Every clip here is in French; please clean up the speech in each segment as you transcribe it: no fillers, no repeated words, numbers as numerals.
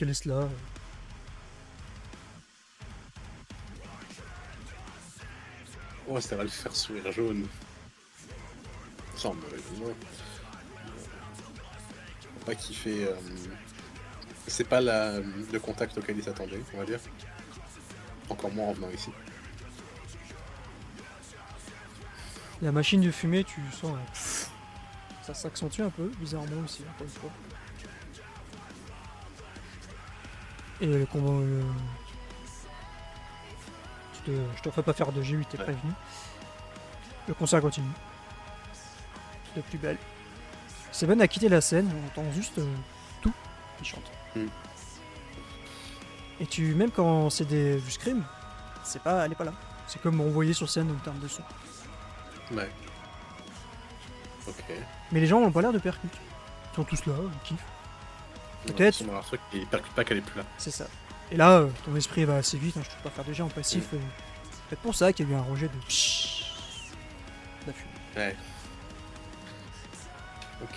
laisse là. Ouais, ça va le faire sourire jaune. Sans me... Pas kiffer... C'est pas le contact auquel il s'attendait, on va dire. Encore moins en venant ici. La machine de fumée, tu sens... ça s'accentue un peu, bizarrement aussi, encore une fois. Et le combat... Je te ferai pas faire de G8, t'es prévenu. Le concert continue. De plus belle. Seven a quitté la scène, on entend juste tout, il chante. Et même quand c'est du scream, elle est pas là. C'est comme on voyait sur scène en termes de son. Ouais. Ok. Mais les gens ont pas l'air de percuter. Ils sont tous là, ils kiffent. Peut-être. Dans leur truc, ils percutent pas qu'elle est plus là. C'est ça. Et là, ton esprit va assez vite, hein, je peux pas faire de jet en passif. Peut-être pour ça qu'il y a eu un rejet de la fumée. Ouais. Ok.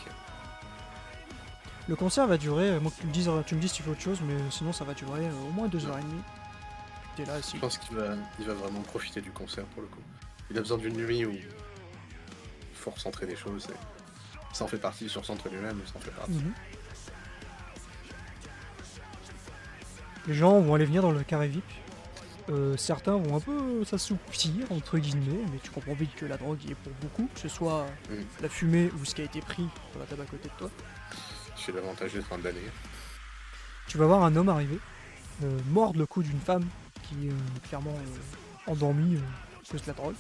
Le concert va durer, moi tu me dis si tu fais autre chose, mais sinon ça va durer au moins 2h30. T'es là aussi. Je pense qu'il va vraiment profiter du concert pour le coup. Il a besoin d'une nuit où il faut recentrer des choses. Et... ça en fait partie, sur centre lui-même, ça en fait partie. Les gens vont aller venir dans le carré VIP. Certains vont un peu s'assoupir, entre guillemets, mais tu comprends vite que la drogue y est pour beaucoup, que ce soit la fumée ou ce qui a été pris pour la table à côté de toi. C'est l'avantage d'être fin d'année. Tu vas voir un homme arriver, mordre le cou d'une femme qui est clairement endormie à cause de la drogue,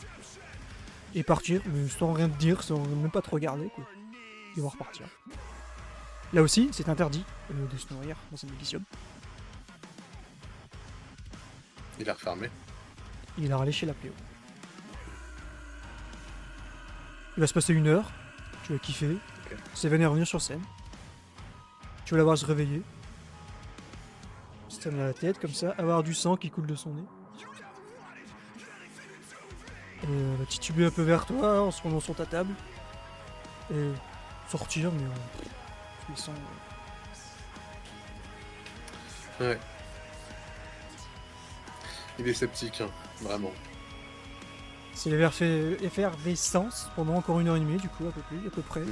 et partir, sans rien te dire, sans même pas te regarder, quoi. Ils vont repartir. Là aussi, c'est interdit de se nourrir dans un elysium. Il a refermé. Il a reléché la PO. Il va se passer 1 heure, tu vas kiffer, Seven est revenu sur scène. Tu vas la voir se réveiller. Se tenir la tête comme ça, avoir du sang qui coule de son nez. Et elle va tituber un peu vers toi en se rendant sur ta table. Et sortir, mais tu les sens. Ouais. Il est sceptique, hein, vraiment. C'est l'effervescence pendant encore 1h30 du coup, à peu près.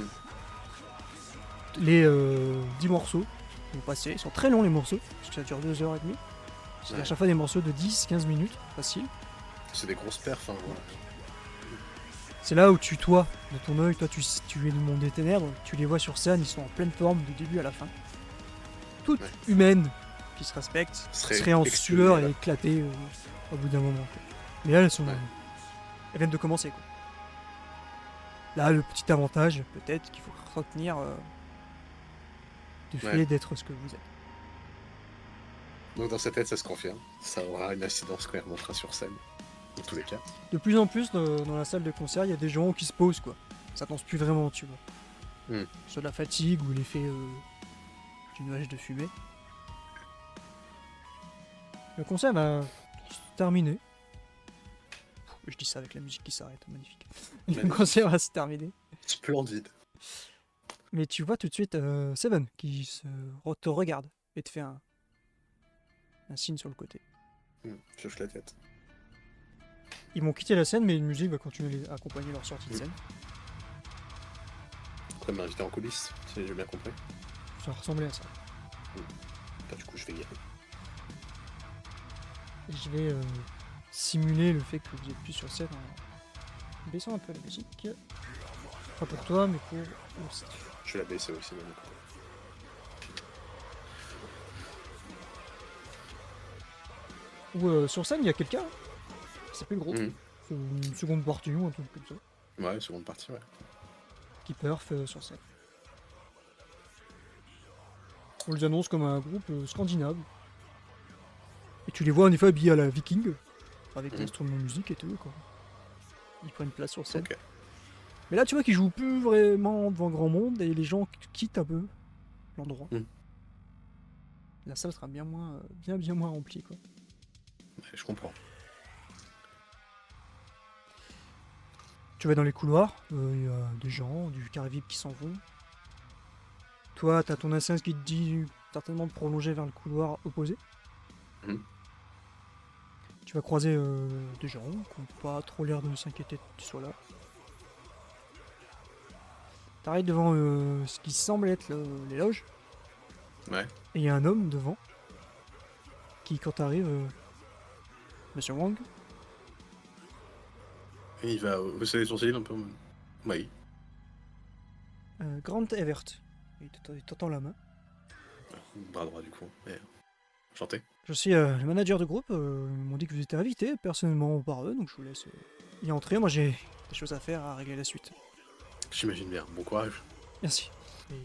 Les 10 morceaux vont passer, ils sont très longs les morceaux, parce que ça dure 2h30. C'est à chaque fois des morceaux de 10-15 minutes, facile. C'est des grosses perfs, hein. C'est là où toi, de ton œil, toi tu es du monde des ténèbres, tu les vois sur scène, ils sont en pleine forme du début à la fin. Toutes humaines qui se respectent, seraient en sueur et éclatées au bout d'un moment. Quoi. Mais là, elles viennent de commencer. Quoi. Là, le petit avantage, peut-être, qu'il faut retenir du fait d'être ce que vous êtes. Donc dans sa tête, ça se confirme. Ça aura une incidence quand il remontera sur scène. Dans tous les cas. De plus en plus, dans la salle de concert, il y a des gens qui se posent, quoi. Ça danse plus vraiment, tu vois. Soit de la fatigue ou l'effet du nuage de fumée. Le concert va se terminer. Je dis ça avec la musique qui s'arrête, magnifique. Le concert va se terminer. Splendide. Mais tu vois tout de suite Seven qui te regarde et te fait un signe sur le côté. Je hoche la tête. Ils vont quitter la scène, mais une musique va continuer à accompagner leur sortie de scène. Après m'inviter en coulisses, si j'ai bien compris. Ça ressemblait à ça. Du coup, je vais y aller. Et je vais simuler le fait que vous êtes plus sur scène en baissant un peu la musique. Pas pour toi, mais pour aussi. Je vais la baisser aussi de mon côté. Ou sur scène, il y a quelqu'un. C'est plus le gros. C'est une seconde partie ou un truc comme ça. Ouais, seconde partie, ouais. Qui perf sur scène. On les annonce comme un groupe scandinave. Et tu les vois en effet habillés à la viking, avec des instruments de musique et tout, quoi. Ils prennent place sur scène. Mais là, tu vois qu'ils jouent plus vraiment devant grand monde et les gens quittent un peu l'endroit. La salle sera bien moins remplie, quoi. Ouais, je comprends. Tu vas dans les couloirs, il y a des gens, du carré VIP qui s'en vont. Toi, t'as ton assassin qui te dit certainement te prolonger vers le couloir opposé. Mhm. Tu vas croiser des gens qui n'ont pas trop l'air de s'inquiéter que tu sois là. T'arrives devant ce qui semble être les loges. Ouais. Et il y a un homme devant qui, quand t'arrives, Monsieur Wang, Et il va hausser les sourcils un peu. Oui. Grant Evert. Il t'entend la main. Bras droit du coup. Et... Enchanté. Je suis le manager de groupe. Ils m'ont dit que vous étiez invité personnellement par eux, donc je vous laisse y entrer. Moi j'ai des choses à faire à régler la suite. J'imagine bien. Bon courage. Merci. Et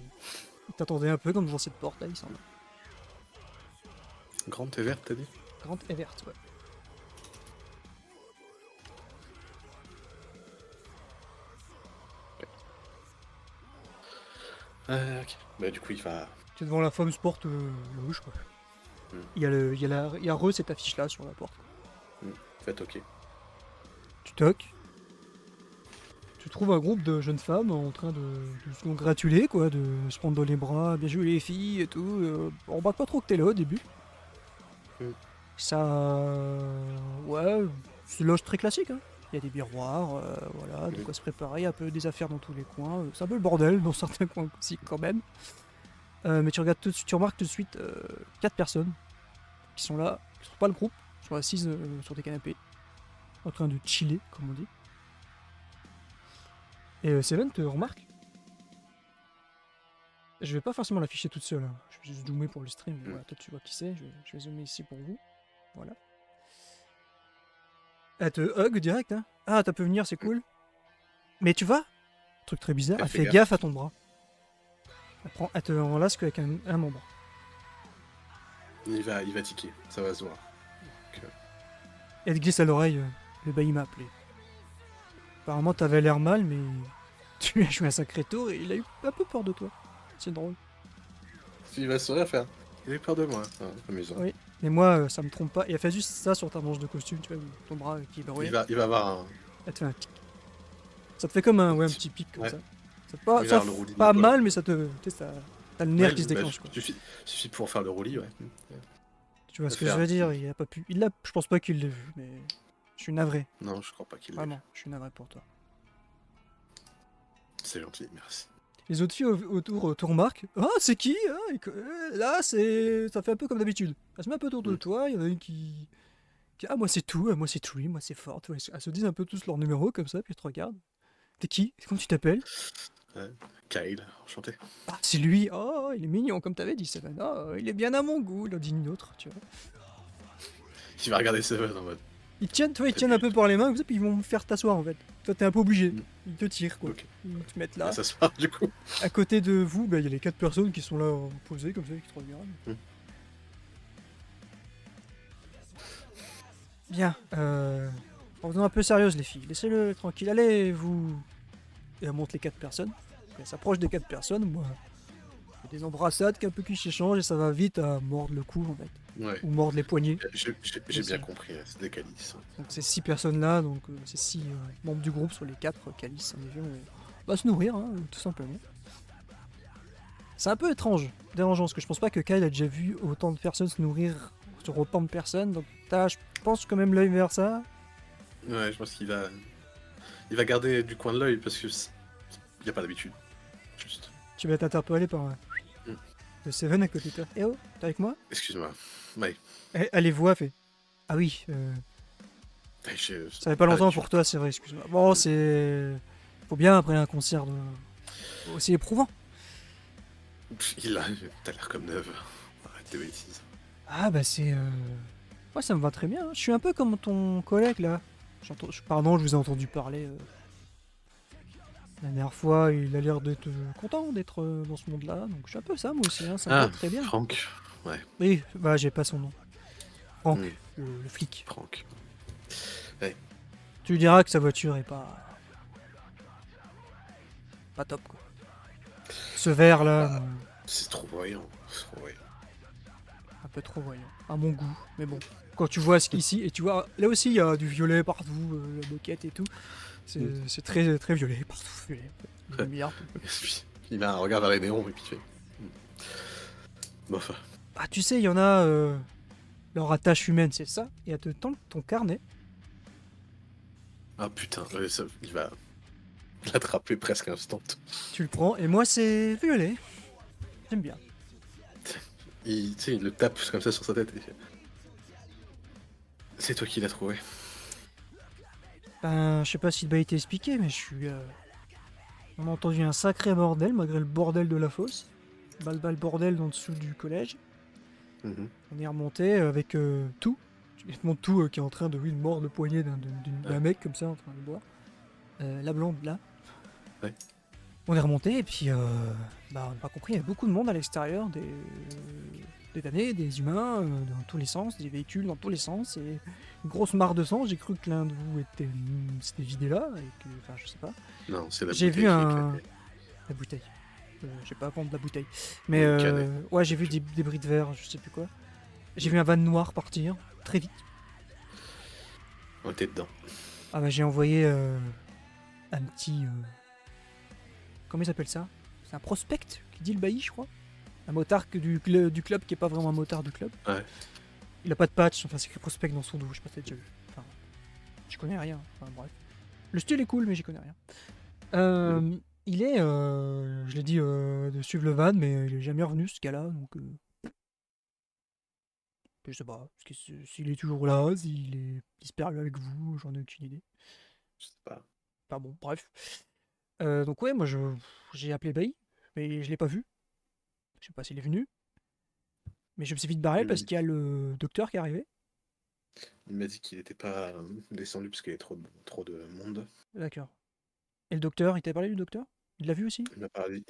il t'attendait un peu comme devant cette porte là, il semble. Grande et verte, t'as dit? Grant Evert, ouais. Ok. Bah du coup il va... Tu es devant la femme sport loge quoi. Il y a cette affiche là sur la porte. Faites ok. Tu toques. Tu trouves un groupe de jeunes femmes en train de se congratuler, quoi, de se prendre dans les bras, bien joué les filles et tout. On remarque pas trop que t'es là au début. Ça. Ouais, c'est une loge très classique, hein. Il y a des miroirs, voilà, de quoi se préparer, un peu des affaires dans tous les coins. C'est un peu le bordel dans certains coins aussi, quand même. Mais tu remarques tout de suite 4 personnes qui sont là, qui sont pas le groupe, qui sont assises sur des canapés, en train de chiller, comme on dit. Et Seven te remarque. Je vais pas forcément l'afficher toute seule, hein. Je vais juste zoomer pour le stream. Voilà, toi tu vois qui c'est, je vais zoomer ici pour vous. Voilà. Elle te hug direct, hein. Ah, t'as pu venir, c'est cool. Mais tu vois, truc très bizarre, elle fait gaffe à ton bras. Elle te enlace qu'avec un membre. Il va tiquer, ça va se voir. Elle te glisse à l'oreille, le bailli m'a appelé. Apparemment t'avais l'air mal, mais tu lui as joué un sacré tour et il a eu un peu peur de toi. C'est drôle. Il va sourire faire. Il a eu peur de moi. Ah, amusant. Oui, mais moi ça me trompe pas. Et elle fait juste ça sur ta manche de costume, tu vois, ton bras qui est brouillé. Il va avoir un. Elle te fait un tic. Ça te fait comme un petit pic comme ça. Ça fait pas mal, mais ça te. Tu sais, t'as le nerf qui se déclenche. Quoi. Suffit de pouvoir faire le roulis, ouais. Tu vois ce que je veux dire, il a pas pu. Je pense pas qu'il l'ait vu, mais. Je suis navré. Non, je crois pas qu'il l'ait vu. Vraiment, je suis navré pour toi. C'est gentil, merci. Les autres filles autour te remarquent. Ah, c'est qui hein Là, c'est. Ça fait un peu comme d'habitude. Elle se met un peu autour de toi, il y en a une qui. Ah, moi c'est tout, moi c'est Tree, moi c'est Fort. Elles se disent un peu tous leur numéro comme ça, puis elles te regardent. T'es qui? Comment tu t'appelles? Kyle, enchanté. Ah, c'est lui. Oh, il est mignon, comme t'avais dit, Seven. Oh, il est bien à mon goût, il en dit une autre, tu vois. Il va regarder Seven en mode. Ils tiennent un peu par les mains, puis ils vont me faire t'asseoir en fait. Toi, t'es un peu obligé. Ils te tirent, quoi. Okay. Ils te mettent là. Ça se passe du coup. À côté de vous, il y a les 4 personnes qui sont là posées comme ça, qui te regardent. Bien. Revenons un peu sérieuses, les filles. Laissez-le tranquille. Allez, vous. Et elle monte les 4 personnes. Elle s'approche des 4 personnes. Moi, il y a des embrassades un peu qui s'échangent et ça va vite à mordre le cou en fait. Ouais. Ou mordre les poignets. J'ai bien compris, c'est des calices. Donc ces 6 personnes-là, donc ces 6 membres du groupe sur les 4 calices, en effet, on va se nourrir, hein, tout simplement. C'est un peu étrange, dérangeant, parce que je pense pas que Kyle a déjà vu autant de personnes se nourrir sur autant de personnes, donc je pense quand même l'œil vers ça. Ouais, je pense qu'il va... Il va garder du coin de l'œil, parce que il n'y a pas d'habitude. Juste. Tu vas être interpellé par le Seven à côté de toi. Eh oh, t'es avec moi? Excuse-moi. Ouais. Elle les voit, fait. Ah oui, ça fait pas longtemps pour toi, c'est vrai, excuse-moi. Bon, c'est... Faut bien après un concert aussi éprouvant. T'as l'air comme neuve. Arrête tes bêtises. Ah bah c'est... Ouais, ça me va très bien. Je suis un peu comme ton collègue, là. Pardon, je vous ai entendu parler. La dernière fois, il a l'air d'être content d'être dans ce monde-là. Donc je suis un peu ça, moi aussi, hein. Ça me va très bien. Franck, ouais. Oui, bah j'ai pas son nom. Franck, le flic. Franck. Ouais. Tu lui diras que sa voiture est pas top, quoi. Ce verre là. C'est trop voyant. Un peu trop voyant. À mon goût. Mais bon. Quand tu vois ici, et tu vois, là aussi il y a du violet partout, la moquette et tout. C'est très très violet, partout violet. Il met un regard vers les néons et puis il fait. Bon, enfin. Ah, tu sais, il y en a, leur attache humaine, c'est ça, et à te tendre ton carnet. Ah putain, ça, il va l'attraper presque instant. Tu le prends, et moi, c'est violet. J'aime bien. Tu sais, il le tape comme ça sur sa tête. C'est toi qui l'as trouvé. Ben, je sais pas si le bail été expliqué, mais je suis. On a entendu un sacré bordel, malgré le bordel de la fosse. Le bordel en dessous du collège. Mhm. On est remonté avec tout. Mon tout qui est en train de mordre le poignet d'un mec comme ça en train de boire. La blonde là. Ouais. On est remonté et puis on n'a pas compris, il y avait beaucoup de monde à l'extérieur, des damnés, des humains dans tous les sens, des véhicules dans tous les sens et une grosse mare de sang. J'ai cru que l'un de vous s'était vidé là et que, enfin je sais pas. Non, c'est la J'ai bouteille vu qui un éclatait. la bouteille. J'ai pas à vendre la bouteille. Mais Une canette. ouais, j'ai vu des débris de verre, je sais plus quoi. J'ai vu un van noir partir très vite. On était dedans. Ah bah j'ai envoyé un petit... comment il s'appelle ça? C'est un prospect qui dit le bailli, je crois. Un motard du club qui est pas vraiment un motard du club. Ouais. Il a pas de patch, enfin c'est écrit prospect dans son dos, je sais pas si t'as déjà vu. Enfin, je connais rien, enfin bref. Le style est cool mais j'y connais rien. Il est, je l'ai dit de suivre le van, mais il est jamais revenu ce gars-là, donc je sais pas, s'il est toujours là, s'il est disparu avec vous, j'en ai aucune idée. Je sais pas. Enfin bon, bref. Donc ouais, moi j'ai appelé Bailly, mais je l'ai pas vu. Je sais pas s'il est venu. Mais je me suis vite barré Il m'a parce dit, qu'il y a le docteur qui est arrivé. il m'a dit qu'il était pas descendu parce qu'il y avait trop de monde. D'accord. Et le docteur, il t'a parlé du docteur? Il l'a vu aussi? Il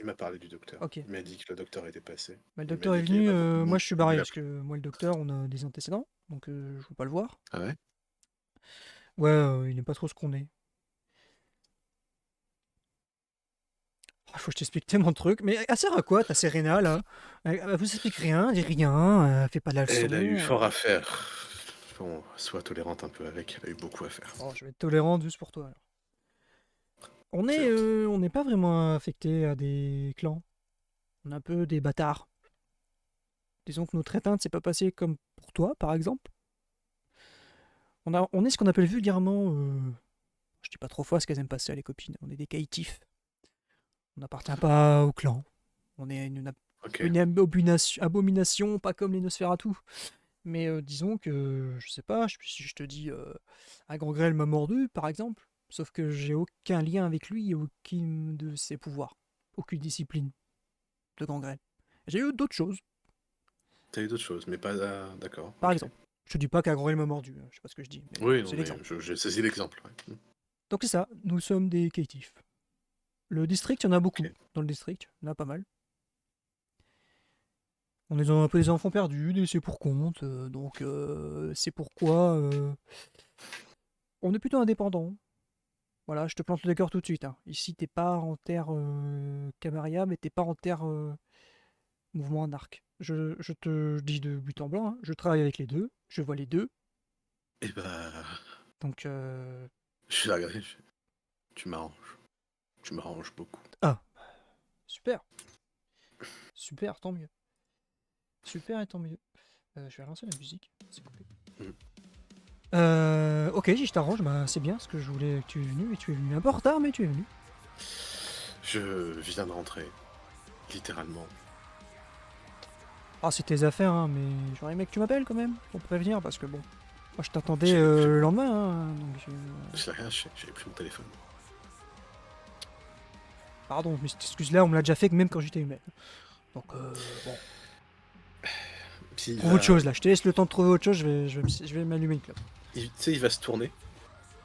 m'a parlé du docteur. Ok. Il m'a dit que le docteur était passé. Bah, le Il m'a docteur est dit qu'il y avait venu, pas beaucoup de moi monde. je suis Il barré l'a parce pris. que moi le docteur on a des antécédents, donc je veux pas le voir. Ah ouais? Ouais, il n'est pas trop ce qu'on est. Ah, faut que je t'explique tellement de trucs, mais elle sert à quoi ta Serena là? Elle vous explique rien, elle dit rien, elle fait pas de la leçon. Elle a eu fort à faire. Bon, sois tolérante un peu avec, elle a eu beaucoup à faire. Oh, je vais être tolérante juste pour toi alors. C'est gentil. On n'est pas vraiment affecté à des clans. On est un peu des bâtards. Disons que notre éteinte s'est pas passée comme pour toi, par exemple. On est ce qu'on appelle vulgairement. Je dis pas trop fois ce qu'elles aiment pas ça, les copines. On est des caïtifs. On n'appartient pas au clan. On est Ok. une abomination, pas comme les Nosferatu. Mais disons que, je sais pas, si je te dis un Gangrel m'a mordu, par exemple. Sauf que j'ai aucun lien avec lui et aucun de ses pouvoirs. Aucune discipline de Gangrel. J'ai eu d'autres choses. T'as eu d'autres choses, mais pas. D'accord. Par Ok. exemple, je te dis pas qu'un Gangrel m'a mordu, hein, je sais pas ce que je dis, mais Oui, non, c'est mais l'exemple. j'ai saisi l'exemple. Ouais. Donc c'est ça, nous sommes des caïtifs. Le district, il y en a beaucoup. Ok. Dans le district, il y en a pas mal. On est un peu des enfants perdus, des c'est pour compte, donc c'est pourquoi on est plutôt indépendant. Voilà, je te plante le décor tout de suite, hein. Ici, t'es pas en terre Camarilla, mais t'es pas en terre mouvement anarque. Je te dis de but en blanc, hein, je travaille avec les deux, je vois les deux, Et bah. donc Je suis regardé. Tu m'arranges. Tu m'arranges beaucoup. ah, super, super, tant mieux. Super et tant mieux. Je vais relancer la musique, s'il vous plaît. Mm. Ok, si je t'arrange, bah, c'est bien, parce que je voulais que tu es venu, et tu es venu un peu en retard, mais tu es venu. Je viens de rentrer. Littéralement. Ah, c'est tes affaires, hein, mais j'aurais aimé que tu m'appelles quand même, pour prévenir, parce que bon, moi je t'attendais le lendemain, hein, donc Je sais rien, j'avais plus mon téléphone. pardon, mais cette excuse-là, on me l'a déjà fait même quand j'étais humain. Donc, bon, Puis il trouve va. autre chose là, je te laisse le temps de trouver autre chose, je vais m'allumer une clope. Tu sais, il va se tourner.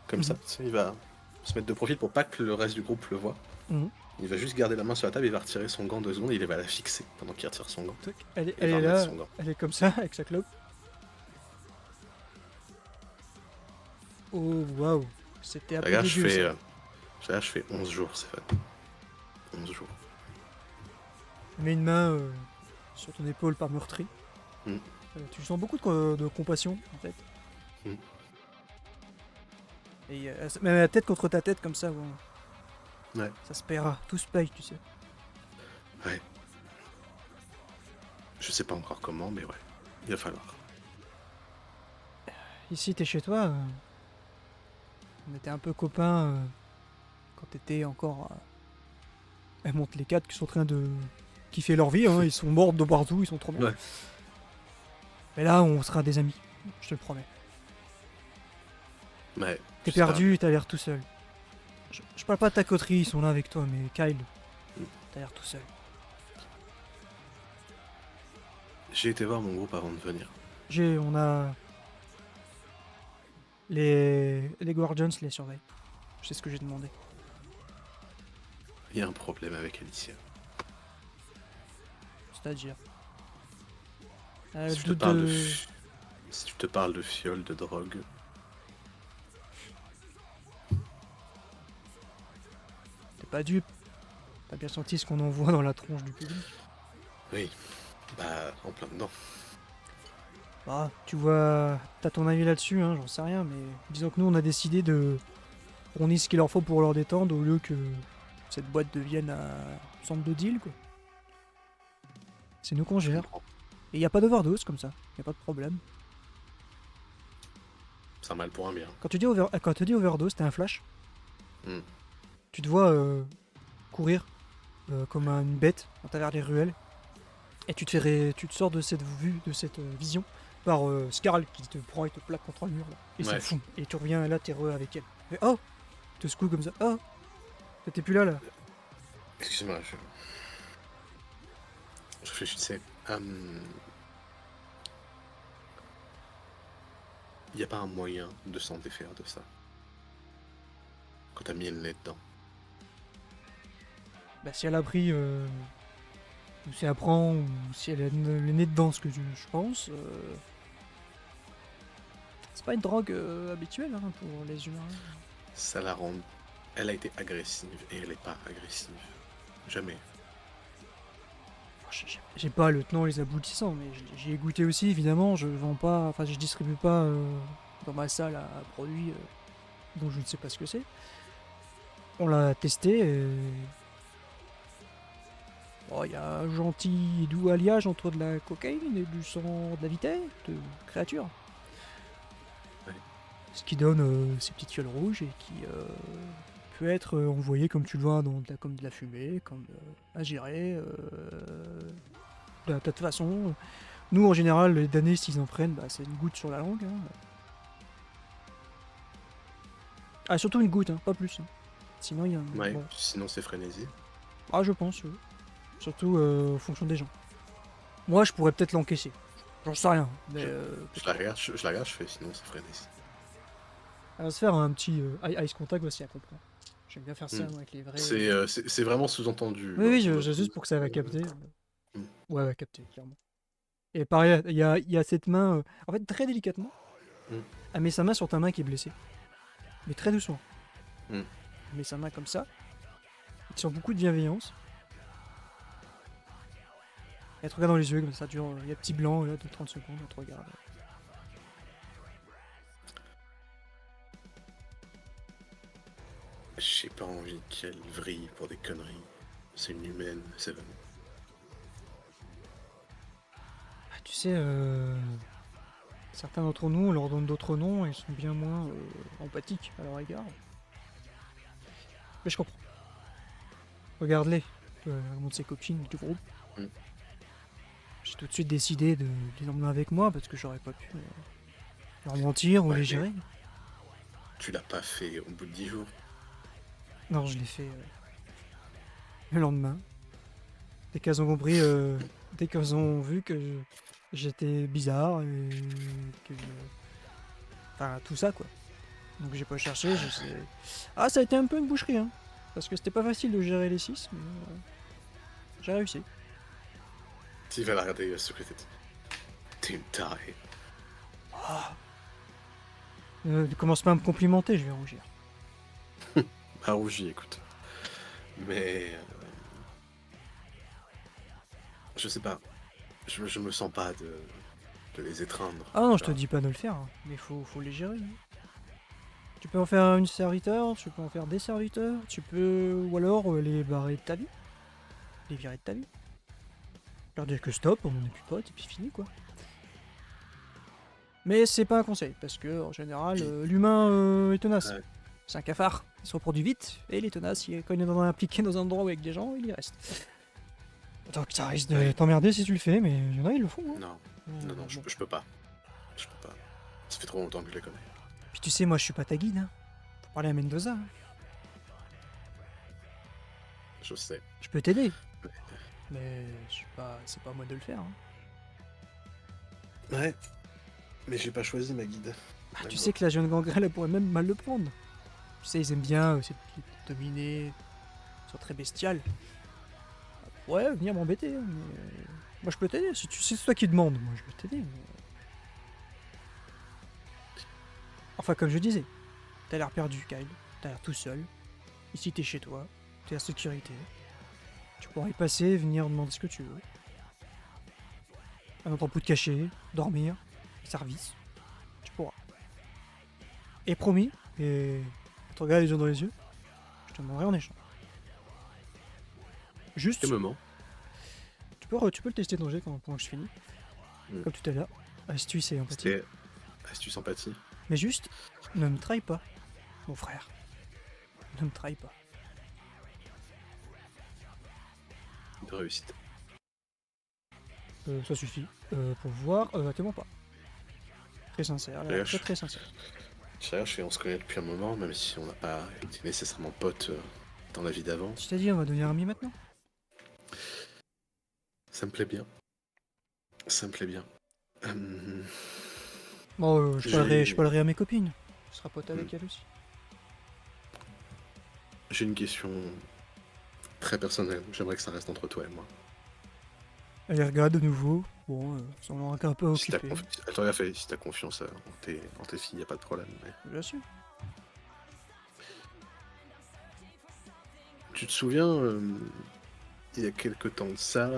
Comme ça. Mhm. Tu sais, il va se mettre de profil pour pas que le reste du groupe le voit. Mhm. Il va juste garder la main sur la table, il va retirer son gant 2 secondes, il va la fixer pendant qu'il retire son gant. Tac, Elle Il est va remettre là, son gant. elle est comme ça, avec sa clope. Oh, waouh, c'était un peu Regarde, je dégueu fais, ça. là, je fais 11 jours, c'est fait. 11 jours. Mets une main sur ton épaule par meurtri. Mm. Tu sens beaucoup de compassion, en fait. Mm. Et même la tête contre ta tête, comme ça, bon, Ouais. ça se paiera. Tout se paye, tu sais. Ouais. Je sais pas encore comment, mais ouais, il va falloir. Ici, t'es chez toi. On était un peu copains quand t'étais encore. Elles montent les quatre qui sont en train de kiffer leur vie. Hein, ils sont morts de partout, ils sont trop bien. Ouais. Mais là, on sera des amis. Je te le promets. Mais. T'es je sais pas, perdu, t'as l'air tout seul. Je parle pas de ta coterie, ils sont là avec toi, mais Kyle, t'as l'air tout seul. j'ai été voir mon groupe avant de venir. On a. Les Guardians les surveillent. C'est ce que j'ai demandé. Il y a un problème avec Alicia. C'est-à-dire. Si tu te parles si tu te parles de fiole, de drogue, T'es pas dupe. T'as bien senti ce qu'on envoie dans la tronche du public. oui, bah en plein dedans. Bah, tu vois. T'as ton avis là-dessus, hein, j'en sais rien, mais disons que nous on a décidé de fournir ce qu'il leur faut pour leur détendre au lieu que cette boîte devienne un centre de deal, quoi. C'est nous qu'on Je gère. comprends. Et y a pas d'overdose comme ça, y a pas de problème. C'est un mal pour un bien. Quand tu dis, quand tu dis overdose, t'as un flash. Hmm. Tu te vois courir comme une bête à travers les ruelles. Et tu te sors de cette vue, de cette vision, par Scarl qui te prend et te plaque contre le mur là. Et c'est Ouais. fou. Et tu reviens là, t'es heureux avec elle. Et oh, te secoue comme ça. Oh, t'étais plus là. Excuse-moi, je réfléchissais. Il n'y a pas un moyen de s'en défaire de ça. Quand t'as mis le nez dedans. Bah si elle a pris, ou si elle apprend, ou si elle a le nez dedans, ce que je pense, c'est pas une drogue habituelle hein, pour les humains. Ça la rend. Elle a été agressive et elle n'est pas agressive. Jamais. J'ai pas le tenant et les aboutissants, mais j'y ai goûté aussi, évidemment. Je vends pas, enfin, je distribue pas dans ma salle à produits dont je ne sais pas ce que c'est. On l'a testé et. Oh, il y a un gentil et doux alliage entre de la cocaïne et du sang de la vitae de créature. Ouais. Ce qui donne ces petites fioles rouges et qui peut être envoyé comme tu le vois comme de la fumée, comme ingéré. De toute façon, nous en général, les damnés s'ils en prennent, bah, c'est une goutte sur la langue. Hein. Ah, surtout une goutte, hein, pas plus. Hein. Sinon, il y a un. Ouais, Bon. sinon c'est frénésie. Ah, je pense, oui. Surtout en fonction des gens. Moi, je pourrais peut-être l'encaisser. J'en sais rien. Mais, Je la regarde, je la regarde, je fais sinon c'est frénésie. elle va se faire un petit ice contact aussi à comprendre. J'aime bien faire ça moi, avec les vrais. C'est vraiment sous-entendu. Oui, oui, juste pour que ça va capter. Mm. Ouais, va capter, clairement. Et pareil, il y a cette main. En fait, très délicatement, elle met sa main sur ta main qui est blessée. Mais très doucement. Elle met sa main comme ça. Elle te sent beaucoup de bienveillance. Elle te regarde dans les yeux, comme ça dure. Il y a petit blanc là, de 30 secondes, elle te regarde. J'ai pas envie qu'elle vrille pour des conneries. C'est une humaine, c'est vraiment. Ah, tu sais, certains d'entre nous, on leur donne d'autres noms et ils sont bien moins empathiques à leur égard. Mais je comprends. Regarde-les, un de ses copines du groupe. J'ai tout de suite décidé de les emmener avec moi parce que j'aurais pas pu leur mentir ou les gérer. Tu l'as pas fait au bout de 10 jours. Non, je l'ai fait le lendemain. Dès qu'elles ont compris, dès qu'elles ont vu que j'étais bizarre et que. Enfin, tout ça quoi. Donc j'ai pas cherché, je sais. Ah, ça a été un peu une boucherie, hein. Parce que c'était pas facile de gérer les 6, mais j'ai réussi. Tu vas la regarder, il va se secréter. T'es une tarée. Commence pas à me complimenter, je vais rougir. Pas rougi, écoute. Mais. Je sais pas. Je me sens pas de les étreindre. Ah non, je te dis pas de le faire, hein, mais faut les gérer. Hein. Tu peux en faire une serviteur, tu peux en faire des serviteurs, tu peux. Ou alors les barrer de ta vie. Les virer de ta vie. leur dire que stop, on n'est plus potes, et puis fini, quoi. Mais c'est pas un conseil, parce que en général, l'humain est tenace. Ouais. C'est un cafard, il se reproduit vite, et il est tenace, quand il est impliqué dans un endroit avec des gens, il y reste. Donc ça risque de t'emmerder si tu le fais, mais il y en a, ils le font. Hein. Non, je peux pas. Je peux pas. Ça fait trop longtemps que je les connais. Puis tu sais, moi je suis pas ta guide, hein. Faut parler à Mendoza. Hein. Je sais. Je peux t'aider. Mais c'est pas à moi de le faire. Hein. Ouais. Mais j'ai pas choisi ma guide. Bah, tu sais que la jeune gangrel, elle pourrait même mal le prendre. Tu sais, ils aiment bien dominer, ils sont très bestiales. Ouais, venir m'embêter. Hein, mais... Moi je peux t'aider, si c'est toi qui demande, moi je peux t'aider. Mais... Enfin, comme je disais, t'as l'air perdu, Kyle. T'as l'air tout seul. Ici, t'es chez toi. T'es en sécurité. Tu pourras y passer, venir demander ce que tu veux. Un entrepôt de cacher, dormir, service. Tu pourras. Et promis, et te regarde les yeux dans les yeux, je te demanderai en échange. Juste. Quel moment Tu peux le tester dans le jet pendant que je finis. Comme tout à l'heure. Astuce et empathie. C'était astuce empathie. Mais juste, ne me trahis pas, mon frère. Ne me trahis pas. De réussite. Ça suffit. Pour voir, tellement pas. Très sincère, là, très sincère. On se connaît depuis un moment, même si on n'a pas été nécessairement potes dans la vie d'avant. Je t'ai dit, on va devenir amis maintenant. Ça me plaît bien. Ça me plaît bien. Bon, je parlerai à mes copines. Tu seras pote avec elle aussi. J'ai une question très personnelle. J'aimerais que ça reste entre toi et moi. Elle regarde de nouveau. Bon, ça m'en un peu occupé. Si t'as confiance en tes filles, y a pas de problème. Mais... Bien sûr. Tu te souviens, il y a quelque temps de ça,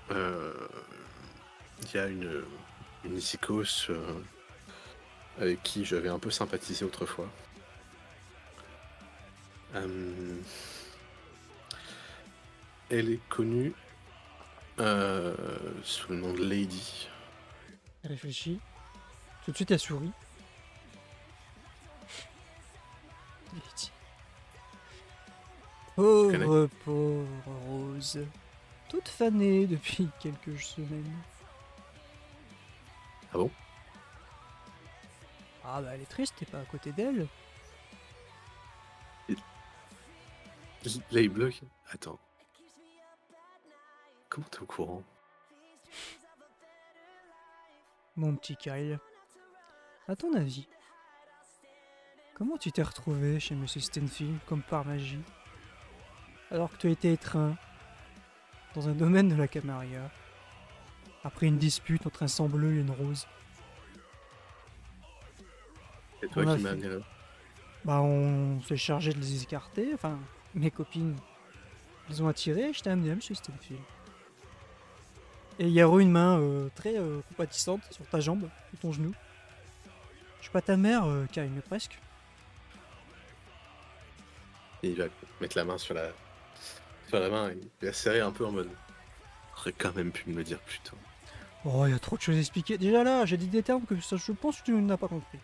il y a une Issykos avec qui j'avais un peu sympathisé autrefois. Elle est connue sous le nom de Lady. Elle réfléchit. Tout de suite, elle sourit. Lady. Pauvre Rose. Toute fanée depuis quelques semaines. Ah bon? Ah bah elle est triste, t'es pas à côté d'elle. Là il bloque. Attends. Comment t'es au courant? Mon petit Kyle. À ton avis, comment tu t'es retrouvé chez Monsieur Stenfield comme par magie, alors que tu as été étreint dans un domaine de la Camarilla, après une dispute entre un sang bleu et une rose? C'est toi qui m'as amené là. Bah on s'est chargé de les écarter, enfin mes copines les ont attirés et je t'ai amené à Monsieur Stenfield. Et il y a eu une main très compatissante sur ta jambe, sur ton genou. Je suis pas ta mère, Kyle, mais presque. Et il va mettre la main sur la main et il va serrer un peu en mode. J'aurais quand même pu me le dire plus tôt. Oh, il y a trop de choses à expliquer. Déjà là, j'ai dit des termes que je pense que tu n'as pas compris.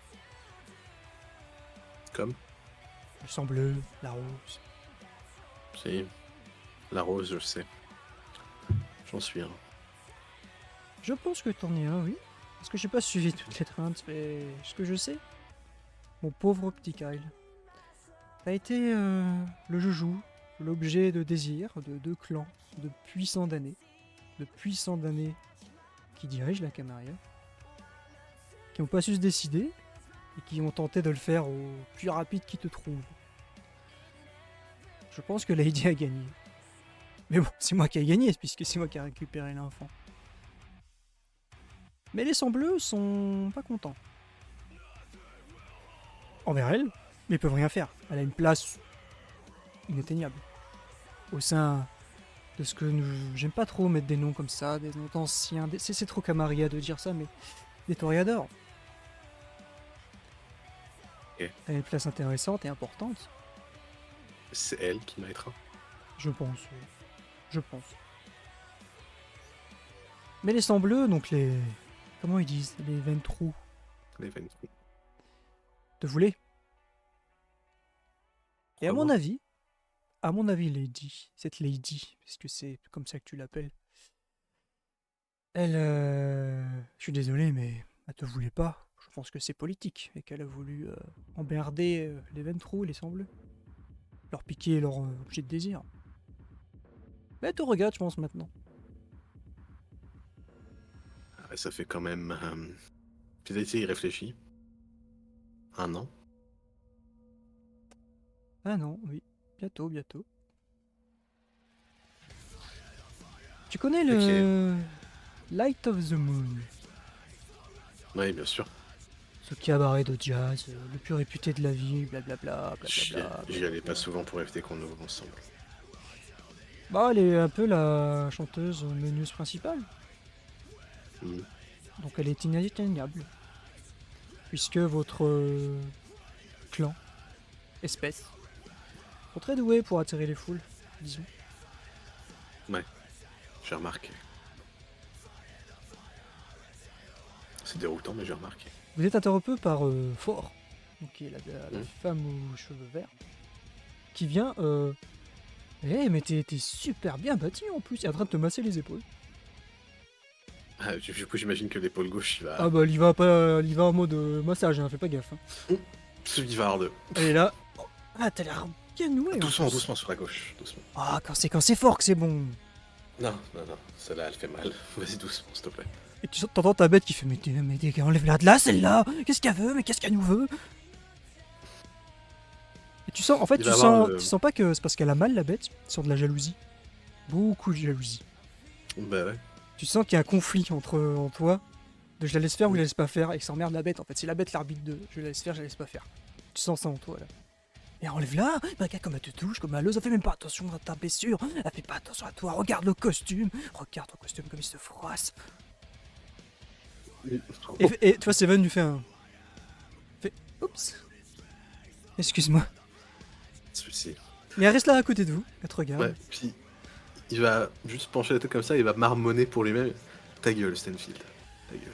Comme? Le sang bleu, la rose. Si. La rose, je sais. J'en suis un. Je pense que t'en es un, oui. Parce que j'ai pas suivi toutes les treintes, mais ce que je sais, mon pauvre petit Kyle, t'as été le joujou, l'objet de désir de deux clans de puissants damnés qui dirigent la Camarilla, qui n'ont pas su se décider et qui ont tenté de le faire au plus rapide qui te trouve. Je pense que Lady a gagné. Mais bon, c'est moi qui ai gagné, puisque c'est moi qui ai récupéré l'enfant. Mais les sangs bleus sont pas contents. Envers elle, mais ils peuvent rien faire. Elle a une place inatteignable. Au sein de ce que nous... J'aime pas trop mettre des noms comme ça, des noms anciens. C'est trop Camarilla de dire ça, mais des toréadors. Elle a une place intéressante et importante. C'est elle qui m'a étreint. Je pense. Je pense. Mais les sangs bleus, donc les... Comment ils disent? Les Ventrue. Les Ventrue. Te voulez? Et À voir. à mon avis, Lady, cette Lady, puisque c'est comme ça que tu l'appelles, elle, je suis désolé, mais elle te voulait pas. Je pense que c'est politique et qu'elle a voulu emmerder les Ventrue, les sangs bleus. Leur piquer leur objet de désir. Mais elle te regarde, je pense, maintenant. Ah, ça fait quand même... Peut-être y réfléchit. 1 an. Ah non, oui. Bientôt, bientôt. Tu connais le Light of the Moon? Oui, bien sûr. Ce cabaret de jazz, le plus réputé de la ville, blablabla, blablabla. J'y allais pas souvent pour éviter qu'on ouvre ensemble. Bah, elle est un peu la chanteuse meneuse principale. Mhm. Donc elle est inatteignable. Puisque votre clan, espèce, sont très doués pour attirer les foules, disons. Ouais, j'ai remarqué. C'est déroutant, mais j'ai remarqué. Vous êtes interrompu par Fort, donc qui est la Mhm. femme aux cheveux verts, qui vient. Mais t'es super bien bâti en plus, il est en train de te masser les épaules. Ah, du coup, j'imagine que l'épaule gauche, il va... Ah bah, il va pas, il va en mode massage, hein, fais pas gaffe. Hein. Il va avoir de... Elle est là. Oh, ah, t'as l'air bien noué. Doucement, doucement sur la gauche, doucement. Ah, quand c'est fort que c'est bon. Non, celle-là, elle fait mal. Vas-y, doucement, s'il te plaît. Et tu t'entends ta bête qui fait mais enlève-la de là, celle-là. Qu'est-ce qu'elle veut? Mais qu'est-ce qu'elle nous veut? Et tu sens, en fait, tu sens pas que c'est parce qu'elle a mal la bête, sur de la jalousie. Beaucoup de jalousie. Bah ouais. Tu sens qu'il y a un conflit en toi, de je la laisse faire ou je la laisse pas faire, et que ça emmerde la bête en fait. C'est la bête l'arbitre de je la laisse faire, je la laisse pas faire. Tu sens ça en toi là. Et enlève-la, regarde comme elle te touche, comme elle fait même pas attention à ta blessure, elle fait pas attention à toi, regarde le costume, regarde ton costume comme il se froisse. Et tu vois, Seven lui fait un. Fait. Oups. Excuse-moi. Celui-ci. Mais elle reste là à côté de vous, elle te regarde. Ouais, puis il va juste pencher la tête comme ça, il va marmonner pour lui-même. Ta gueule, Stanfield. Ta gueule.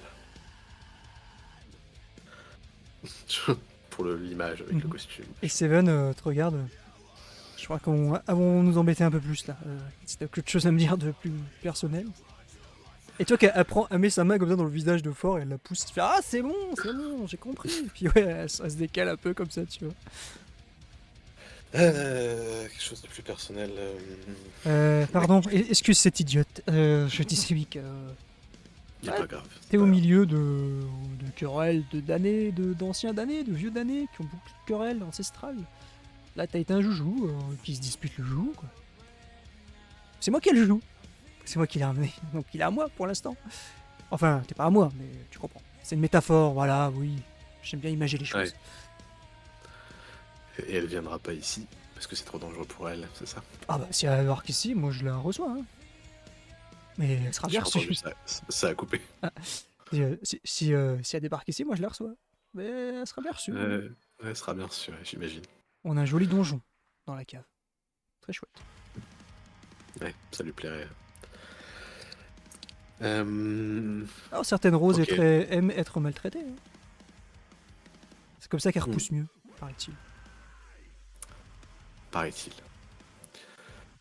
Pour l'image avec le costume. Et Seven te regarde. Je crois qu'on va nous embêter un peu plus là. Si t'as quelque chose à me dire de plus personnel. Et tu vois qu'elle met sa main comme ça dans le visage de Fort et elle la pousse. Tu fais ah c'est bon, j'ai compris. Et puis ouais, elle se décale un peu comme ça, tu vois. Quelque chose de plus personnel. Pardon, excuse cette idiote. Je dis oui que. Il est pas grave. T'es au milieu de querelles d'anciens damnés, de vieux damnés qui ont beaucoup de querelles ancestrales. Là, t'as été un joujou qui se dispute le joujou, quoi. C'est moi qui ai le joujou. C'est moi qui l'ai ramené. Donc il est à moi pour l'instant. Enfin, t'es pas à moi, mais tu comprends. C'est une métaphore, voilà, oui. J'aime bien imager les choses. Ouais. Et elle viendra pas ici, parce que c'est trop dangereux pour elle, c'est ça? Ah bah, si elle débarque ici, moi je la reçois. Hein. Mais elle sera bien reçue. Ça a coupé. Ah, si elle débarque ici, moi je la reçois. Mais elle sera bien reçue. Ouais, elle sera bien reçue, j'imagine. On a un joli donjon dans la cave. Très chouette. Ouais, ça lui plairait. Alors certaines roses aiment être maltraitées. Hein. C'est comme ça qu'elles repoussent mieux, paraît-il. Paraît-il.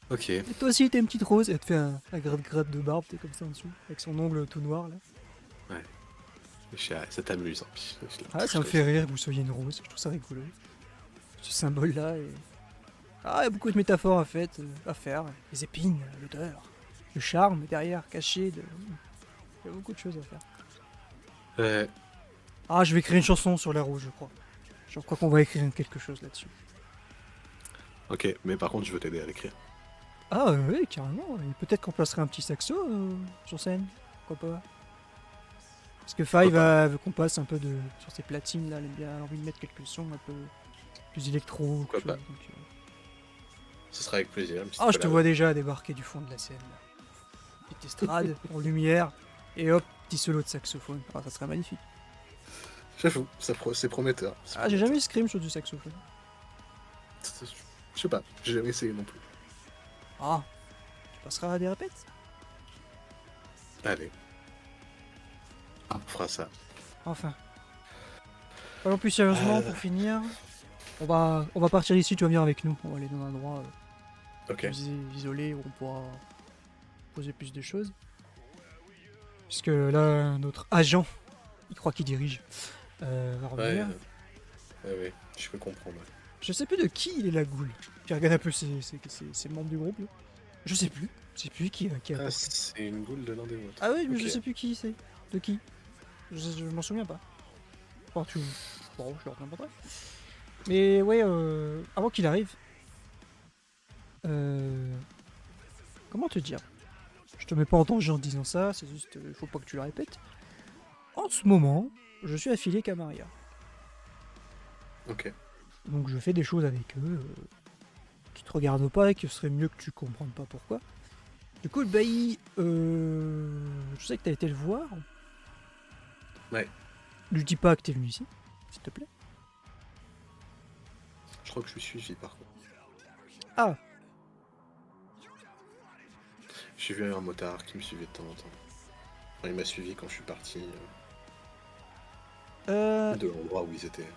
Ok. Et toi aussi t'es une petite rose, elle te fait un gratte-gratte de barbe, t'es comme ça en dessous, avec son ongle tout noir là. Ouais. Ça t'amuse. Hein. Ah, ça me fait rire que vous soyez une rose, je trouve ça rigolo. Ce symbole là et... Ah, il y a beaucoup de métaphores à faire. Les épines, l'odeur, le charme derrière, caché. Il y a beaucoup de choses à faire. Ouais. Ah, je vais écrire une chanson sur la rose, je crois. Je crois qu'on va écrire quelque chose là-dessus. Ok, mais par contre, je veux t'aider à l'écrire. Ah, oui, carrément. Et peut-être qu'on placerait un petit saxo sur scène. Pourquoi pas? Parce que Five veut qu'on passe un peu sur ses platines là. Elle a envie de mettre quelques sons un peu plus électro. Pourquoi pas? Ce sera avec plaisir. Ah, je te vois déjà débarquer du fond de la scène. Là. Petite estrade en lumière. Et hop, petit solo de saxophone. Ah, ça serait magnifique. J'avoue, c'est prometteur. Ah, j'ai jamais scream sur du saxophone. Je sais pas, j'ai jamais essayé non plus. Ah, passera à des répètes? Allez. On fera ça. Enfin. Parlons plus sérieusement pour finir. On va partir d'ici, tu vas venir avec nous. On va aller dans un endroit Ok. plus isolé où on pourra poser plus de choses. Puisque là, notre agent, il croit qu'il dirige, va revenir. Ouais, je peux comprendre. Je sais plus de qui il est la goule. Puis regarde un peu ses membres du groupe. Là. Je sais plus. Je sais plus qui a Ah, apporté. c'est une goule de l'un des vôtres. Ah oui, mais Ok. je sais plus qui c'est. De qui. Je m'en souviens pas. Enfin, bon, je le reviendrai. Mais ouais, avant qu'il arrive... Comment te dire? Je te mets pas en danger en disant ça, c'est juste... faut pas que tu le répètes. En ce moment, je suis affilié Camarilla. Ok. Donc je fais des choses avec eux qui te regardent pas et que ce serait mieux que tu comprennes pas pourquoi. Du coup, le bailli, je sais que t'as été le voir. Ouais. Lui dis pas que t'es venu ici, s'il te plaît. Je crois que je suis suivi par contre. Ah, J'ai vu un motard qui me suivait de temps en temps. Enfin, il m'a suivi quand je suis parti de l'endroit où ils étaient.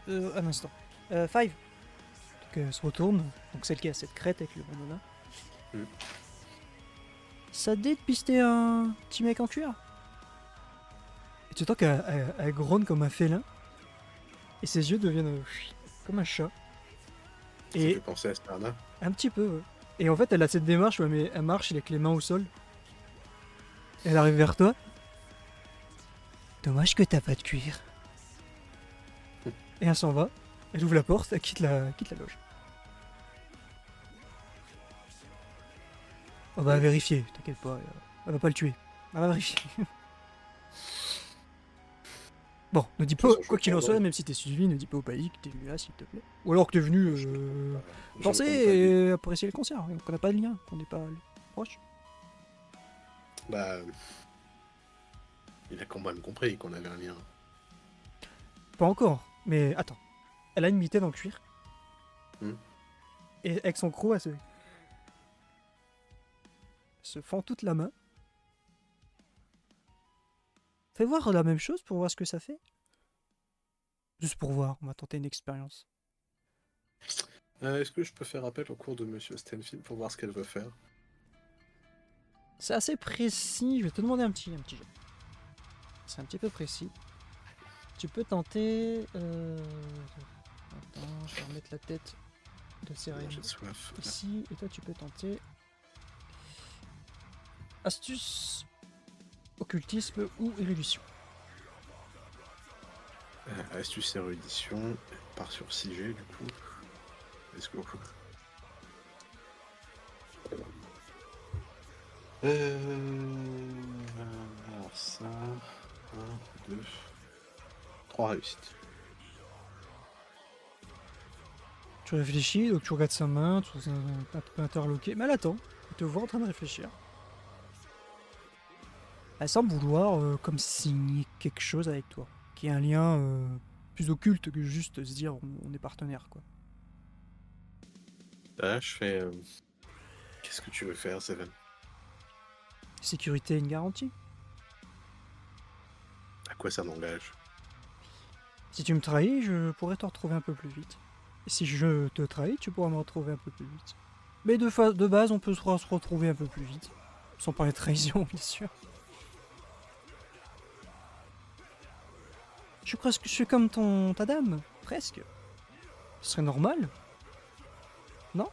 un instant. Five. Donc elle se retourne, donc celle qui a cette crête avec le bandana. Mm. Ça te dit de pister un petit mec en cuir? Et tu entends qu'elle grogne comme un félin. Et ses yeux deviennent comme un chat. Ça Et fait penser à Sparna. un petit peu, ouais. Et en fait, elle a cette démarche, ouais, mais elle marche avec les mains au sol. Elle arrive vers toi. Dommage que t'as pas de cuir. Et elle s'en va. Elle ouvre la porte, elle quitte la loge. On va vérifier, t'inquiète pas. Elle va pas le tuer. Elle va vérifier. Bon, ne dis De pas, toute façon, je quoi vais qu'il en prendre, soit, hein. même si t'es suivi, ne dis pas au pays que t'es venu là, s'il te plaît. Ou alors que t'es venu Je danser ne compte pas dire. et apprécier le concert. Qu'on n'a pas de lien, qu'on n'est pas proche. Bah. Il a quand même compris qu'on avait un lien. Pas encore, mais attends. Elle a une mitaine en cuir. Hmm. Et avec son croc, elle se fend toute la main. Fais voir la même chose pour voir ce que ça fait. Juste pour voir, on va tenter une expérience. Est-ce que je peux faire appel au cours de Monsieur Stenfield pour voir ce qu'elle veut faire? C'est assez précis, je vais te demander un petit jeu. C'est un petit peu précis. Tu peux tenter... Attends, je vais remettre la tête de Cyril J'ai soif. ici. Et toi, tu peux tenter... Astuce, occultisme ou érudition. Astuce érudition, elle part sur 6G du coup. Let's go. Alors ça. 1, 2, 3 réussites. Tu réfléchis, donc tu regardes sa main, tu trouves un peu interloqué. Mais elle attend, elle te voit en train de réfléchir. Elle semble vouloir comme signer quelque chose avec toi, qui est un lien plus occulte que juste se dire on est partenaires quoi. Là, je fais. Qu'est-ce que tu veux faire, Seven? Sécurité, une garantie. À quoi ça m'engage? Si tu me trahis, je pourrais te retrouver un peu plus vite. Et si je te trahis, tu pourras me retrouver un peu plus vite. Mais de base, on peut se retrouver un peu plus vite. Sans parler de trahison, bien sûr. Je suis comme ta dame, presque. Ce serait normal. Non?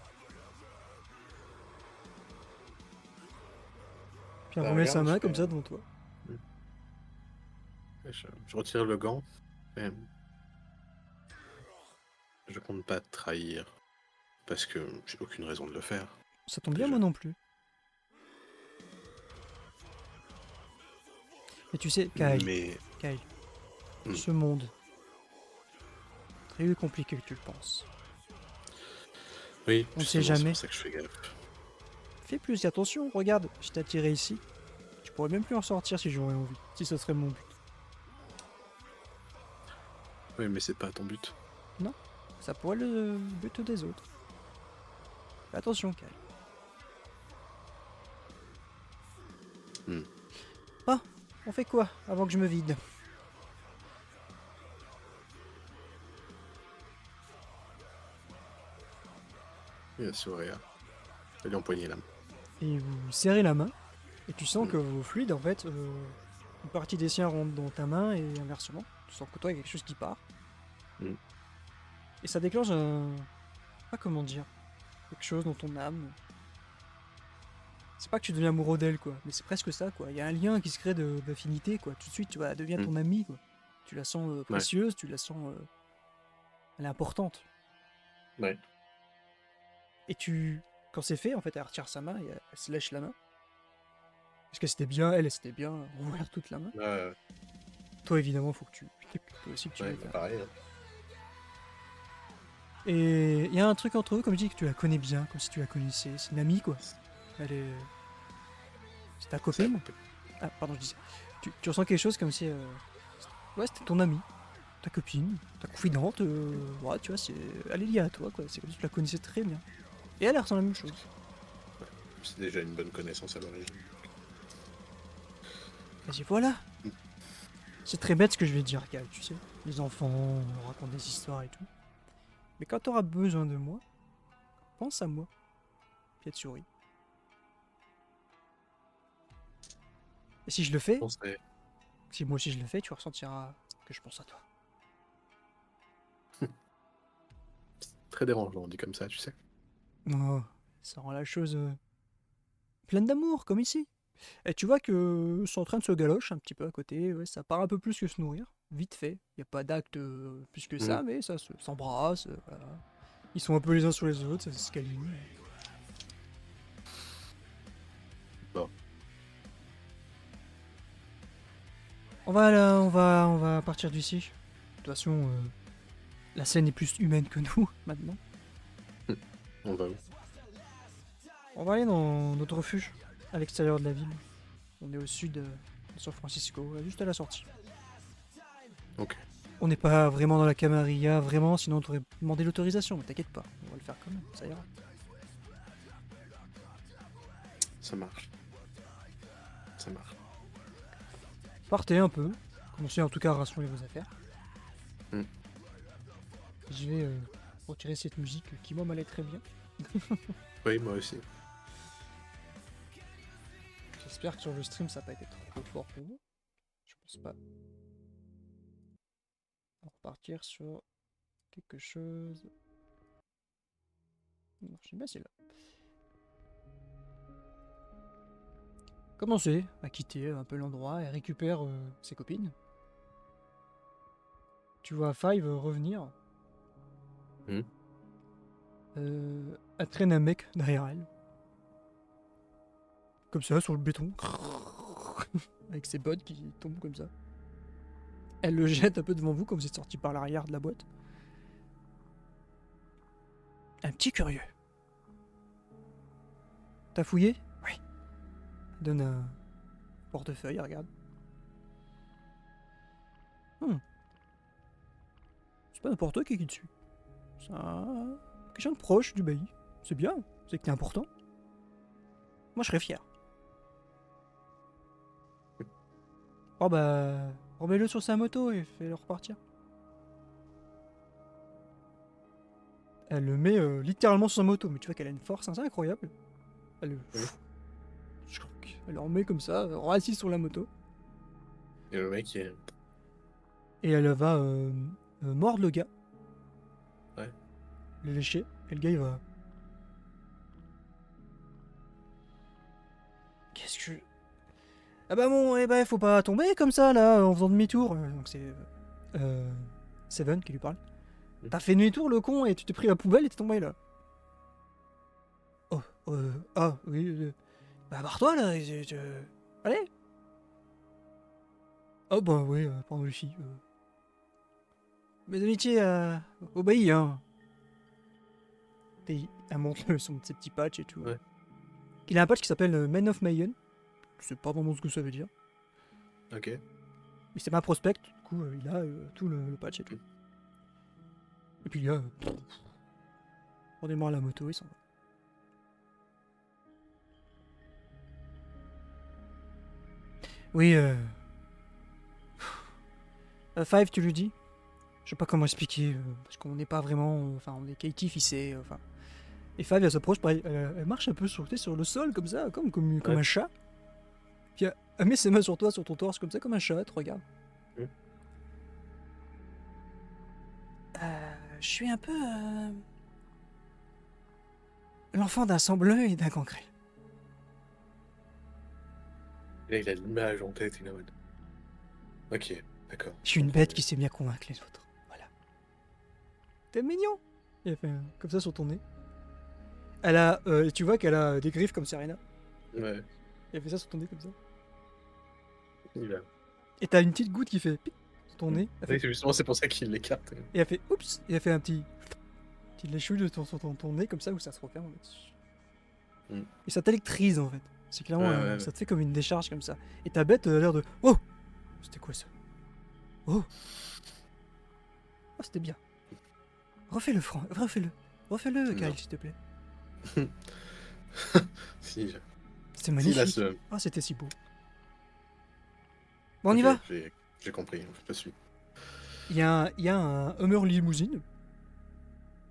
Puis elle remet sa main comme ça devant toi. Je retire le gant. Et je compte pas te trahir. Parce que j'ai aucune raison de le faire. Ça tombe bien, Déjà. moi non plus. Et tu sais, Kyle, Mais. ce monde, très plus compliqué que tu le penses. Oui, On ne sait justement, jamais. c'est pour ça que je fais gaffe. Fais plus attention, regarde, je t'ai attiré ici. Tu pourrais même plus en sortir si j'aurais envie, si ce serait mon but. Oui, mais c'est pas ton but. Ça pourrait être le but des autres. Fais attention, Kyle. On fait quoi avant que je me vide? Il va sourire. Il lui empoigner la main. Et vous serrez la main, et tu sens Mm. que vos fluides, en fait, une partie des siens rentre dans ta main et inversement. Tu sens que toi, il y a quelque chose qui part. Mm. Et ça déclenche un... Pas comment dire. Quelque chose dans ton âme. C'est pas que tu deviens amoureux d'elle, quoi. Mais c'est presque ça, quoi. Il y a un lien qui se crée d'affinité, quoi. Tout de suite, tu vois, elle devient ton amie, quoi. Tu la sens précieuse, tu la sens... elle est importante. Ouais. Et tu... Quand c'est fait, en fait, elle retire sa main et elle se lèche la main. Parce que c'était bien, elle, c'était bien rouvrir toute la main. Toi, évidemment, faut que tu... Toi aussi, que tu Ouais, pareil. Hein. Et il y a un truc entre eux, comme je dis, que tu la connais bien, comme si tu la connaissais. C'est une amie, quoi. Elle est... C'est ta copine. Ah, pardon, je disais. Tu ressens quelque chose comme si... Ouais, c'était ton amie, ta copine, ta confidente. Ouais, tu vois, elle est liée à toi, quoi. C'est comme si tu la connaissais très bien. Et elle ressent la même chose. Ouais. C'est déjà une bonne connaissance à l'origine. Vas-y, voilà. C'est très bête ce que je vais te dire, Cal, tu sais. Les enfants, on raconte des histoires et tout. Mais quand t'auras besoin de moi, pense à moi. Puis elle te sourit. Et si je le fais, si moi aussi je le fais, tu ressentiras que je pense à toi. Très dérangeant, on dit comme ça, tu sais. Oh, ça rend la chose pleine d'amour, comme ici. Et tu vois que sont en train de se galocher un petit peu à côté. Ouais, ça part un peu plus que se nourrir. Vite fait. Il n'y a pas d'acte plus que ça, mais ça s'embrasse. Voilà. Ils sont un peu les uns sur les autres, ça se câline. Bon. On va partir d'ici. De toute façon, la scène est plus humaine que nous maintenant. On va où? On va aller dans notre refuge, à l'extérieur de la ville. On est au sud de San Francisco, juste à la sortie. Ok. On n'est pas vraiment dans la Camarilla, vraiment, sinon on t'aurait demandé l'autorisation, mais t'inquiète pas, on va le faire quand même, ça ira. Ça marche. Ça marche. Partez un peu, commencez en tout cas à rassembler vos affaires. Mm. Je vais retirer cette musique qui moi m'allait très bien. Oui, moi aussi. J'espère que sur le stream ça n'a pas été trop fort pour vous. Je pense pas. On va repartir sur quelque chose. Non, je sais pas, c'est là. Commencez à quitter un peu l'endroit et récupère ses copines. Tu vois Five revenir. Mm. Elle traîne un mec derrière elle. Comme ça, sur le béton. Avec ses bottes qui tombent comme ça. Elle le jette un peu devant vous comme vous êtes sorti par l'arrière de la boîte. Un petit curieux. T'as fouillé? Oui. Elle donne un portefeuille, elle regarde. C'est pas n'importe qui est dessus. C'est quelqu'un de proche du bailli. C'est bien, c'est que t'es important. Moi je serais fier. Oh bah, remets-le sur sa moto et fais-le repartir. Elle le met littéralement sur sa moto, mais tu vois qu'elle a une force incroyable. Elle le remet comme ça, assis sur la moto. Et le mec, il... Et elle va mordre le gars. Ouais. Le lécher. Et le gars il va... Qu'est-ce que... Ah bah bon, eh bah faut pas tomber comme ça là, en faisant demi-tour. Donc c'est Seven qui lui parle. T'as fait demi-tour le con et tu t'es pris la poubelle et t'es tombé là. Oh, ah oui. Bah barre-toi là. Allez. Oh bah oui, pardon les filles. Mes amitiés au bailli hein. Et elle montre ses petits patchs et tout. Ouais. Il a un patch qui s'appelle Men of Mayen. Je sais pas vraiment ce que ça veut dire. Ok. Mais c'est ma prospect, du coup il a tout le patch et tout. Et puis là, on démarre la moto, il s'en va. Oui, Five, tu lui dis. Je sais pas comment expliquer, parce qu'on n'est pas vraiment... Enfin, on est Katie, il sait... Enfin... Et Five, elle s'approche, pareil, elle marche un peu sur, sur le sol, comme ça, comme un chat. Puis elle met ses mains sur toi, sur ton torse, comme ça, comme un chat, elle te regarde. Je suis un peu... l'enfant d'un sang bleu et d'un cancrel. Là, il a l'image en tête, il est en mode... Ok, d'accord. Je suis une bête qui sait bien convaincre les autres. Voilà. T'es mignon. Et elle fait comme ça sur ton nez. Elle a... tu vois qu'elle a des griffes comme Serena. Ouais. Et elle fait ça sur ton nez comme ça. Il a... Et t'as une petite goutte qui fait... sur ton nez. Oui, justement, c'est pour ça qu'il l'écarte. Et elle fait oups. Et elle fait un petit... Petit léchouille de ton nez comme ça où ça se referme. Et ça t'électrise en fait. C'est clairement... ça te fait comme une décharge comme ça. Et ta bête a l'air de... Oh. C'était quoi ça? Oh. Oh, c'était bien. Refais-le, Franck. Refais-le. Refais-le, Kyle, s'il te plaît. Si. C'était magnifique. Si, là, oh, c'était si beau. Bon, on y va. J'ai compris, je te suis. Il y a un Hummer limousine.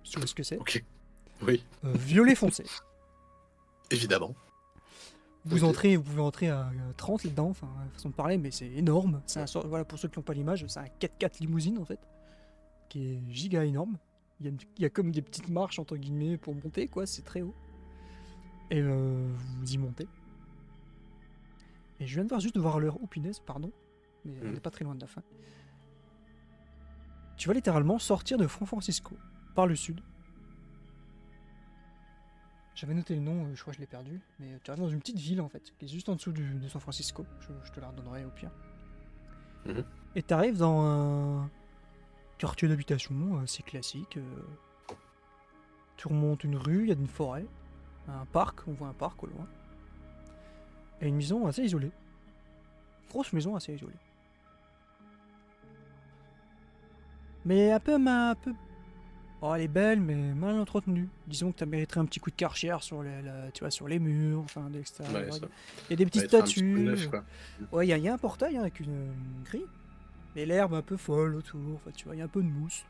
Tu sais ce que c'est? Ok. Oui. Violet foncé. Évidemment. Vous pouvez entrer à 30 là-dedans, enfin, façon de parler, mais c'est énorme. Voilà, pour ceux qui n'ont pas l'image, c'est un 4x4 limousine en fait, qui est giga énorme. Il y a comme des petites marches entre guillemets pour monter, quoi, c'est très haut. Et vous y montez. Et je viens de voir juste de voir l'heure, oh punaise, pardon, mais on n'est pas très loin de la fin. Tu vas littéralement sortir de San Francisco, par le sud. J'avais noté le nom, je crois que je l'ai perdu, mais tu arrives dans une petite ville en fait, qui est juste en dessous de San Francisco. Je te la redonnerai au pire. Et tu arrives dans un quartier d'habitation assez classique. Tu remontes une rue, il y a une forêt, un parc, on voit un parc au loin. Et une maison assez isolée. Grosse maison assez isolée. Mais un peu... Oh, elle est belle, mais mal entretenue. Disons que tu mériterais un petit coup de Karcher sur tu vois, sur les murs, enfin, de l'extérieur. Ouais, il y a des petites statues. Neuf, quoi. Ouais, il y a un portail avec une grille. Mais l'herbe un peu folle autour. Enfin, tu vois, il y a un peu de mousse.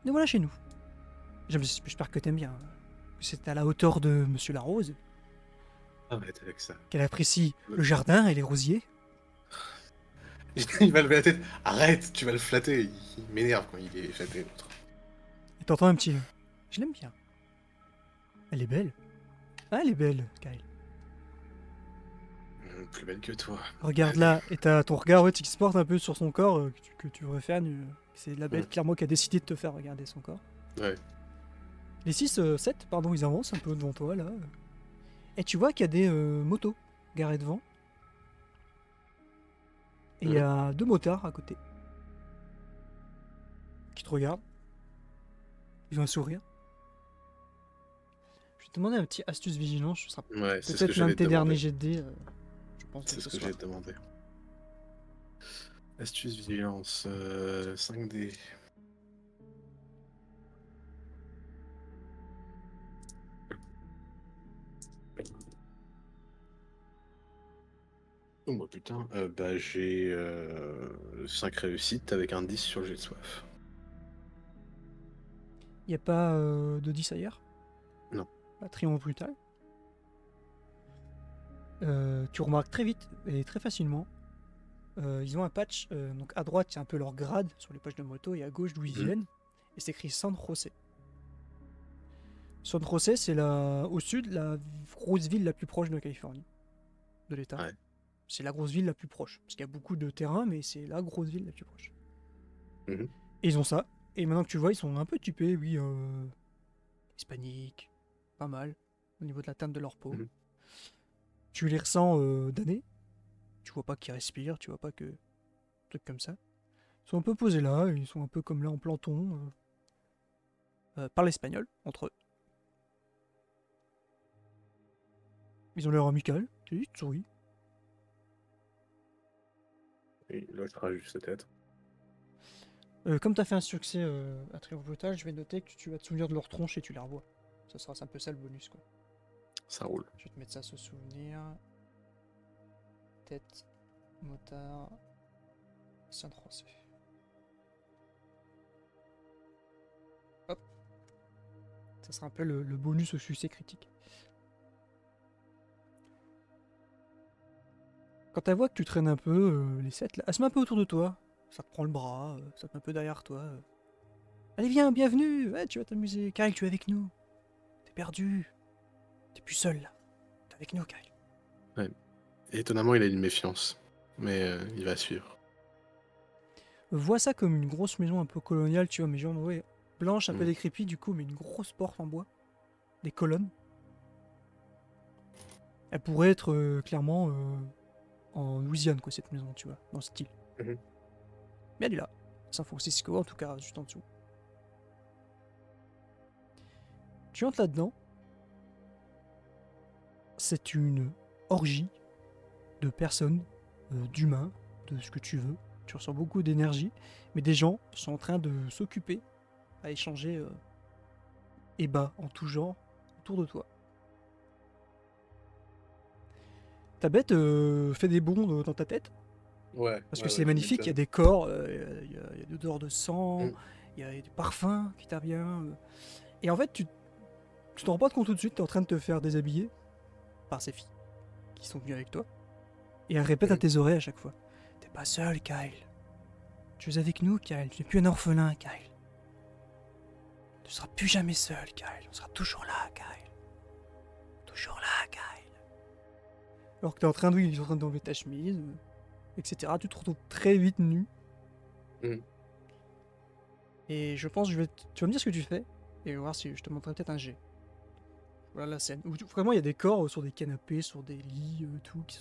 Nous voilà chez nous. J'espère que t'aimes bien. C'est à la hauteur de Monsieur Larose. Arrête avec ça. Qu'elle apprécie le jardin et les rosiers. Il va lever la tête. Arrête, tu vas le flatter. Il m'énerve quand il est flatté, l'autre. Et t'entends un petit... Je l'aime bien. Elle est belle. Ah, elle est belle, Kyle. Plus belle que toi. Regarde là, et t'as ton regard qui se porte un peu sur son corps, que tu voudrais faire. C'est la bête clairement qui a décidé de te faire regarder son corps. Ouais. Les 7, pardon, ils avancent un peu devant toi là. Et tu vois qu'il y a des motos garées devant. Et il y a 2 motards à côté. Qui te regardent. Ils ont un sourire. Je vais te demander un petit astuce vigilance. Ce sera peut-être l'un de tes derniers jets de dés. Je pense c'est ce que j'ai demandé. Astuce vigilance 5D. Oh bah putain, j'ai 5 réussites avec un 10 sur le jet de soif. Y a pas de 10 ailleurs? Non. Triomphe brutal. Tu remarques très vite et très facilement. Ils ont un patch, donc à droite, il y a un peu leur grade sur les poches de moto, et à gauche d'où ils viennent, et c'est écrit San José. San José, c'est au sud, la grosse ville la plus proche de Californie, de l'État. Ouais. C'est la grosse ville la plus proche, parce qu'il y a beaucoup de terrain, mais c'est la grosse ville la plus proche. Et ils ont ça, et maintenant que tu vois, ils sont un peu typés, oui, hispaniques, pas mal, au niveau de la teinte de leur peau. Tu les ressens d'années. Tu vois pas qu'ils respirent, tu vois pas que... trucs comme ça. Ils sont un peu posés là, ils sont un peu comme là en planton. Parlent espagnol, entre eux. Ils ont l'air amicaux, tu souris. Et l'autre a juste sa tête. Comme tu as fait un succès à Triomphe Brutal, je vais noter que tu vas te souvenir de leur tronche et tu les revois. Ça sera un peu ça le bonus, quoi. Ça roule. Je vais te mettre ça, ce souvenir. Tête Motard. C'est un 3C. Hop. Ça sera un peu le bonus au succès critique. Quand elle voit que tu traînes un peu les 7, là, elle se met un peu autour de toi. Ça te prend le bras, ça te met un peu derrière toi. Allez, viens, bienvenue. Ouais, tu vas t'amuser. Kyle, tu es avec nous. T'es perdu. T'es plus seul, là. T'es avec nous, Kyle. Ouais. Et étonnamment, il a une méfiance. Mais il va suivre. Vois ça comme une grosse maison un peu coloniale, tu vois, mais genre, ouais, blanche, un peu décrépite, du coup, mais une grosse porte en bois. Des colonnes. Elle pourrait être clairement en Louisiane, quoi, cette maison, tu vois, dans ce style. Mhm. Mais elle est là. San Francisco, en tout cas, juste en dessous. Tu entres là-dedans. C'est une orgie de personnes, d'humains, de ce que tu veux. Tu ressens beaucoup d'énergie, mais des gens sont en train de s'occuper à échanger et bas en tout genre autour de toi. Ta bête fait des bonds dans ta tête Ouais, parce que ouais, c'est ouais, tu magnifique. Il y a m'étonnes. des corps, il y a des odeurs de sang, Mm. il y a des parfums qui t'aviennent. Et en fait, tu t'en rends pas compte tout de suite. Tu es en train de te faire déshabiller par ces filles qui sont venues avec toi. Et elles répètent à Mhm. tes oreilles à chaque fois. T'es pas seul, Kyle. Tu es avec nous, Kyle. Tu n'es plus un orphelin, Kyle. Tu seras plus jamais seul, Kyle. On sera toujours là, Kyle. Toujours là, Kyle. Alors que t'es en train de, ils sont en train d'enlever ta chemise, etc. Tu te retrouves très vite nu. Mhm. Et je pense que tu vas me dire ce que tu fais. Et voir si je te montrerai peut-être un G. Voilà la scène. Où vraiment, il y a des corps sur des canapés, sur des lits, tout, qui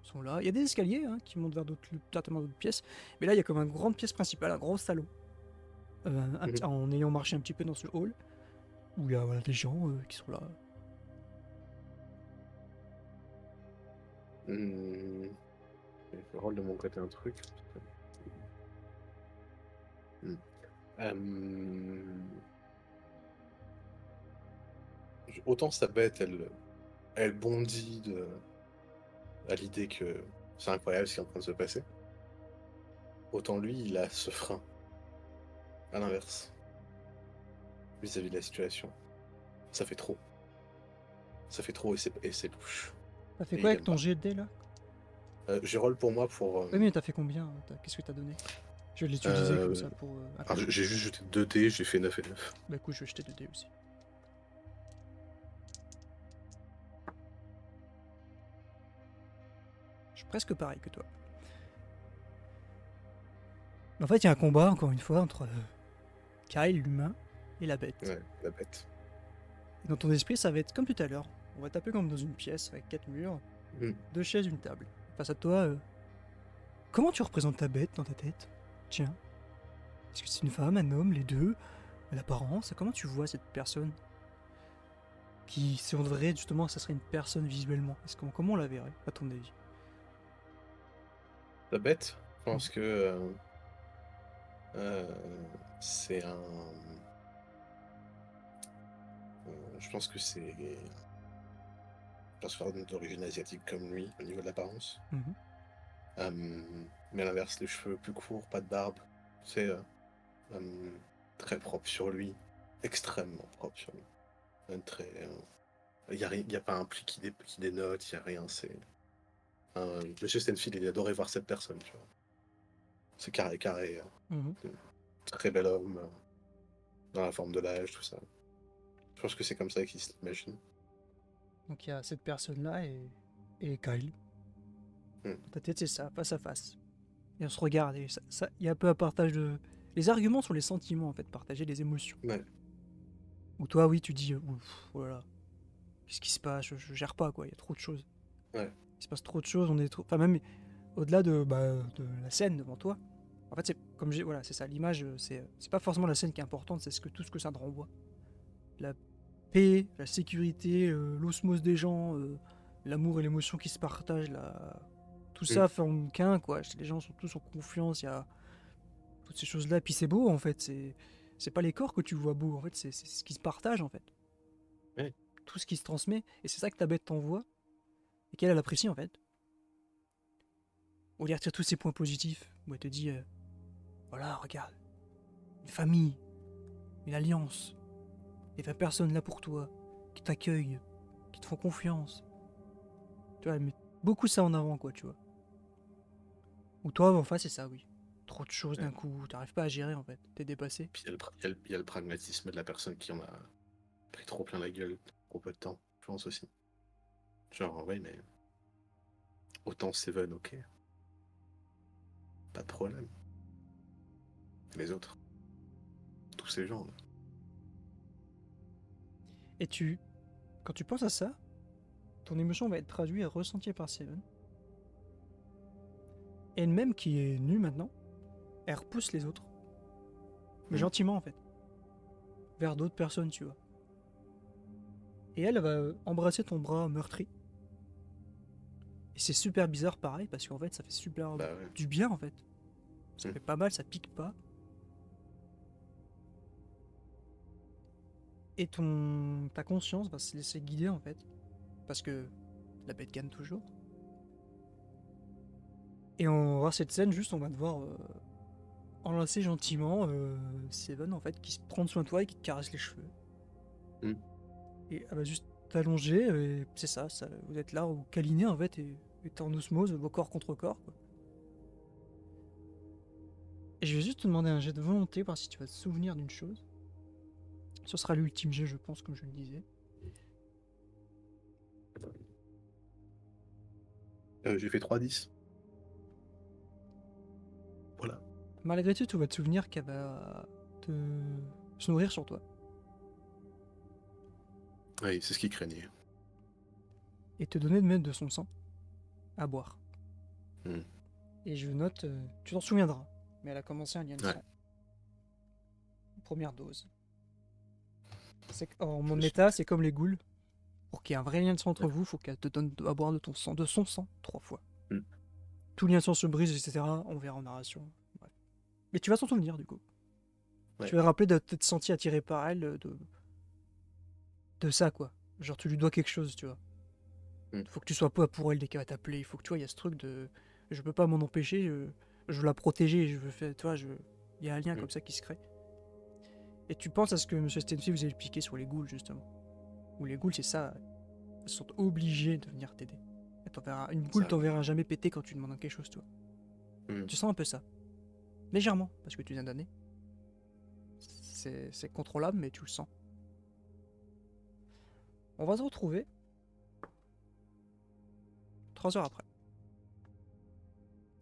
sont là. Il y a des escaliers qui montent vers certainement d'autres pièces. Mais là, il y a comme une grande pièce principale, un gros salon. Mhm. En ayant marché un petit peu dans ce hall. Où il y a voilà, des gens qui sont là. Mhm. Je rôle de mon côté un truc. Mm. Autant sa bête, elle bondit à l'idée que c'est incroyable ce qui est en train de se passer. Autant lui, il a ce frein, à l'inverse, vis-à-vis de la situation. Ça fait trop. Ça fait trop et c'est louche. T'as fait Et quoi il avec aime ton pas. GD là? Je roll pour moi pour. Oui, mais t'as fait combien? Qu'est-ce que t'as donné? Je vais l'utiliser comme Euh, ça pour un coup. alors, j'ai juste jeté 2 dés, j'ai fait 9 et 9. Bah écoute, je vais jeter 2 dés aussi. Je suis presque pareil que toi. En fait, il y a un combat, encore une fois, entre Kyle, l'humain, et la bête. Ouais, la bête. Et dans ton esprit, ça va être comme tout à l'heure. On va taper comme dans une pièce avec 4 murs, Mm. 2 chaises, une table. Face à toi, comment tu représentes ta bête dans ta tête? Tiens. Est-ce que c'est une femme, un homme, les deux? L'apparence? Comment tu vois cette personne? Qui, si on devrait, justement, ça serait une personne visuellement. Comment on la verrait, à ton avis? La bête, je Mhm. pense que euh, c'est un. Je pense que c'est. Je pense faire d'origine asiatique comme lui, au niveau de l'apparence. Mhm. Mais à l'inverse, les cheveux plus courts, pas de barbe. C'est euh, très propre sur lui. Extrêmement propre sur lui. Très. Il n'y a pas un pli qui dénote, il n'y a rien. C'est. Monsieur Stenfield, il adorait voir cette personne, tu vois. C'est carré, carré. Mhm. Très bel homme, dans la forme de l'âge, tout ça. Je pense que c'est comme ça qu'il s'imagine. Donc il y a cette personne-là et Kyle. Hmm. Dans ta tête, c'est ça, face à face. Et on se regarde, et il y a un peu un partage de. Les arguments sont les sentiments, en fait, partager les émotions. Ouais. Ou toi, oui, tu dis, ouf, oh là là, qu'est-ce qui se passe, je gère pas, quoi, il y a trop de choses. Ouais. Il se passe trop de choses, on est trop. Enfin, même au-delà de la scène devant toi. En fait, c'est comme voilà, c'est ça, l'image, c'est pas forcément la scène qui est importante, c'est tout ce que ça te renvoie. La paix, la sécurité, l'osmose des gens, l'amour et l'émotion qui se partagent, tout Hmm. ça forme qu'un, quoi. Les gens sont tous en confiance, il y a toutes ces choses-là. Et puis c'est beau, en fait. C'est pas les corps que tu vois beau, en fait, c'est ce qui se partage, en fait. Ouais. Tout ce qui se transmet. Et c'est ça que ta bête t'envoie et qu'elle apprécie, en fait. où il retire tous ses points positifs, où elle te dit voilà, regarde, une famille, une alliance, il y a personne là pour toi, qui t'accueille, qui te font confiance. Tu vois, elle met beaucoup ça en avant, quoi, tu vois. Ou toi, en face, c'est ça, oui. Trop de choses d'un coup, t'arrives pas à gérer, en fait, t'es dépassé. Puis il y a le pragmatisme de la personne qui en a pris trop plein la gueule, trop peu de temps, je pense aussi. Genre, ouais, mais autant Seven, ok, pas de problème. Les autres, tous ces gens-là. Et quand tu penses à ça, ton émotion va être traduite et ressentie par Seven. Et elle-même qui est nue maintenant, elle repousse les autres. Mais gentiment, en fait. Vers d'autres personnes, tu vois. Et elle va embrasser ton bras meurtri. Et c'est super bizarre pareil, parce qu'en fait, ça fait super du bien, en fait. Ça fait pas mal, ça pique pas. Et ta conscience va se laisser guider, en fait. Parce que la bête gagne toujours. Et on va voir cette scène, juste on va devoir enlacer gentiment Seven, en fait, qui se prend soin de toi et qui te caresse les cheveux. Et elle va juste t'allonger, et c'est ça, vous êtes là, vous câlinez, en fait, et t'es en osmose, vos corps contre corps, quoi. Et je vais juste te demander un jet de volonté, voir si tu vas te souvenir d'une chose. Ce sera l'ultime jet, je pense, comme je le disais. J'ai fait 3-10. Voilà. Malgré tout, tu vas te souvenir qu'elle va se nourrir sur toi. Oui, c'est ce qu'il craignait. Et te donner de mettre de son sang à boire. Mm. Et je note, tu t'en souviendras, mais elle a commencé un lien de sang. Première dose. En mon état, c'est comme les ghouls. Pour qu'il y ait un vrai lien de sang entre vous, il faut qu'elle te donne à boire de son sang 3 fois. Tout lien de sang se brise, etc. On verra en narration. Bref. Mais tu vas t'en souvenir du coup. Tu vas te rappeler de t'être senti attiré par elle, de ça quoi. Genre tu lui dois quelque chose, tu vois. Faut que tu sois pas pour elle dès qu'elle va t'appeler. Il faut que tu vois, il y a ce truc de. Je peux pas m'en empêcher, je veux la protéger, je veux faire. Tu vois, il y a un lien comme ça qui se crée. Et tu penses à ce que M. Stenfield vous a expliqué sur les ghouls, justement. Où les ghouls, c'est ça. Elles sont obligées de venir t'aider. Une ghoul t'enverra jamais péter quand tu demandes quelque chose, toi. Tu sens un peu ça. Légèrement, parce que tu viens d'année. C'est contrôlable, mais tu le sens. On va se retrouver 3 heures après.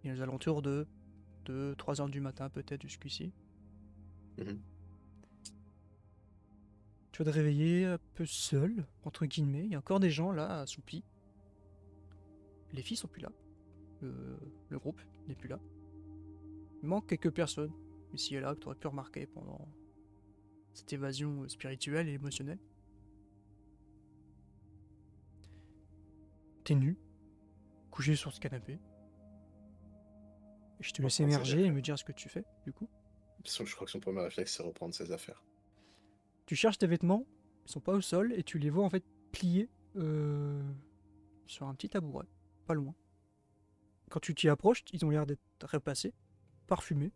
Il y a les alentours de 3 heures du matin, peut-être, jusqu'ici. Tu vas te réveiller un peu seul, entre guillemets. Il y a encore des gens là, assoupis. Les filles sont plus là. Le groupe n'est plus là. Il manque quelques personnes, ici et là, que tu aurais pu remarquer pendant cette évasion spirituelle et émotionnelle. T'es nu, couché sur ce canapé. Et je te laisse émerger et me dire ce que tu fais, du coup. Je crois que son premier réflexe, c'est reprendre ses affaires. Tu cherches tes vêtements, ils sont pas au sol, et tu les vois en fait pliés sur un petit tabouret, pas loin. Quand tu t'y approches, ils ont l'air d'être repassés, parfumés.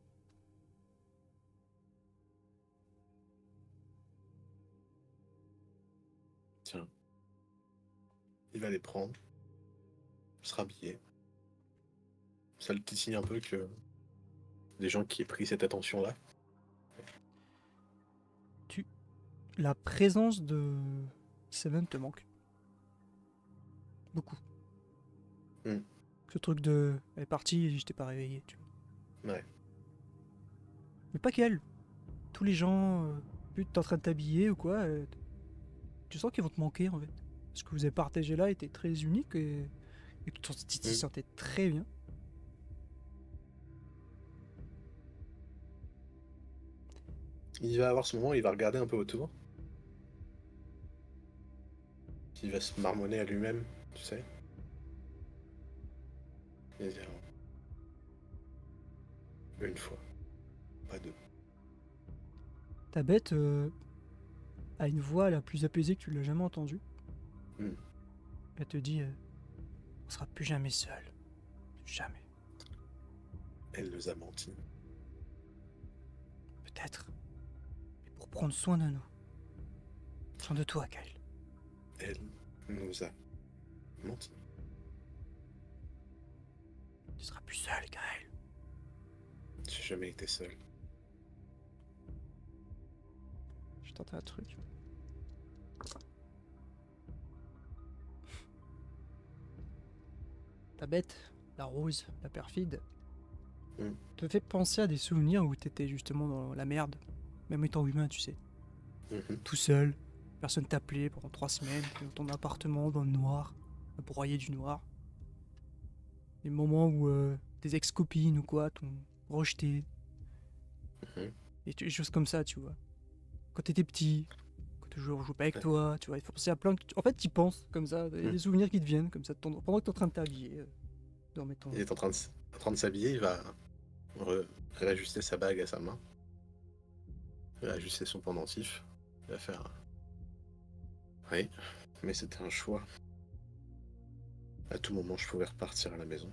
Tiens. Il va les prendre, se rhabiller. Ça le titille un peu que des gens qui aient pris cette attention-là. La présence de Seven te manque. Beaucoup. Ce truc de... Elle est partie et je t'ai pas réveillé, tu vois. Ouais. Mais pas qu'elle. Tous les gens, plus t'es en train de t'habiller ou quoi, tu sens qu'ils vont te manquer en fait. Ce que vous avez partagé là était très unique et tu te sentais très bien. Il va avoir ce moment où il va regarder un peu autour. Il va se marmonner à lui-même, tu sais. Et dire... Une fois, pas deux. Ta bête a une voix la plus apaisée que tu l'as jamais entendue. Elle te dit on sera plus jamais seul. Jamais. Elle nous a menti. Peut-être. Mais pour prendre soin de nous. Soin de toi, Kyle. Elle nous a menti. Tu seras plus seul, Kyle. J'ai jamais été seul. Je tentais un truc. Ta bête, la rose, la perfide, te fait penser à des souvenirs où t'étais justement dans la merde. Même étant humain, tu sais. Tout seul, personne t'appelait pendant 3 semaines, t'es dans ton appartement, dans le noir, broyé du noir. Des moments où des ex-copines ou quoi t'ont rejeté. Et des choses comme ça, tu vois. Quand t'étais petit, quand tu jouais pas avec toi, tu vois, il faut penser à plein de... En fait, t'y penses, comme ça, il y a des souvenirs qui te viennent, comme ça, pendant que t'es en train de t'habiller. Il est en train de s'habiller, il va réajuster sa bague à sa main. Il va ajuster son pendentif. Il va faire... Oui, mais c'était un choix. À tout moment, je pouvais repartir à la maison.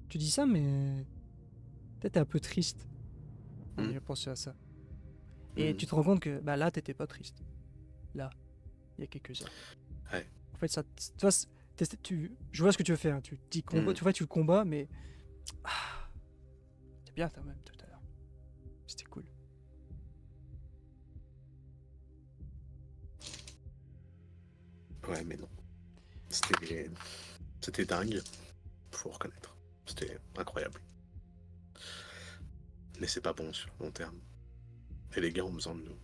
Tu dis ça, mais... Peut-être t'es un peu triste. On y a pensé à ça. Et tu te rends compte que bah là, t'étais pas triste. Là, il y a quelques heures. Ouais. En fait, ça... Toi, je vois ce que tu veux faire. Tu dis combat, tu vois, tu le combats, mais... Ah, c'est bien quand même tout à l'heure. C'était cool. Ouais, mais non. C'était dingue. Faut reconnaître. C'était incroyable. Mais c'est pas bon sur le long terme. Et les gars ont besoin de nous.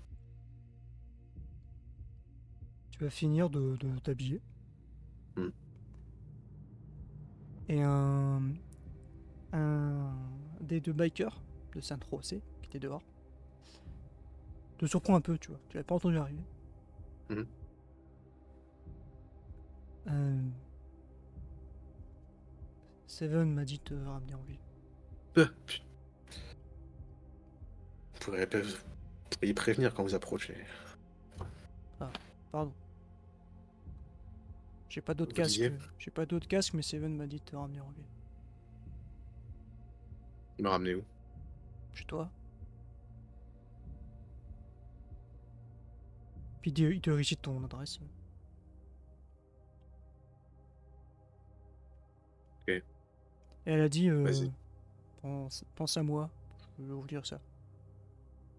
Tu vas finir de t'habiller. Et un des 2 bikers de Saint-Rosé, qui était dehors, te surprend un peu, tu vois. Tu l'avais pas entendu arriver. Seven m'a dit de te ramener en vie. Vous pourriez prévenir quand vous approchez. Ah, pardon. J'ai pas d'autre Vous casque. disiez J'ai pas d'autre casque, mais Seven m'a dit de te ramener en vie. Me ramener où? Chez toi. Puis il te récite ton adresse. Ok. Et elle a dit Vas-y. pense à moi. Je vais vous dire ça.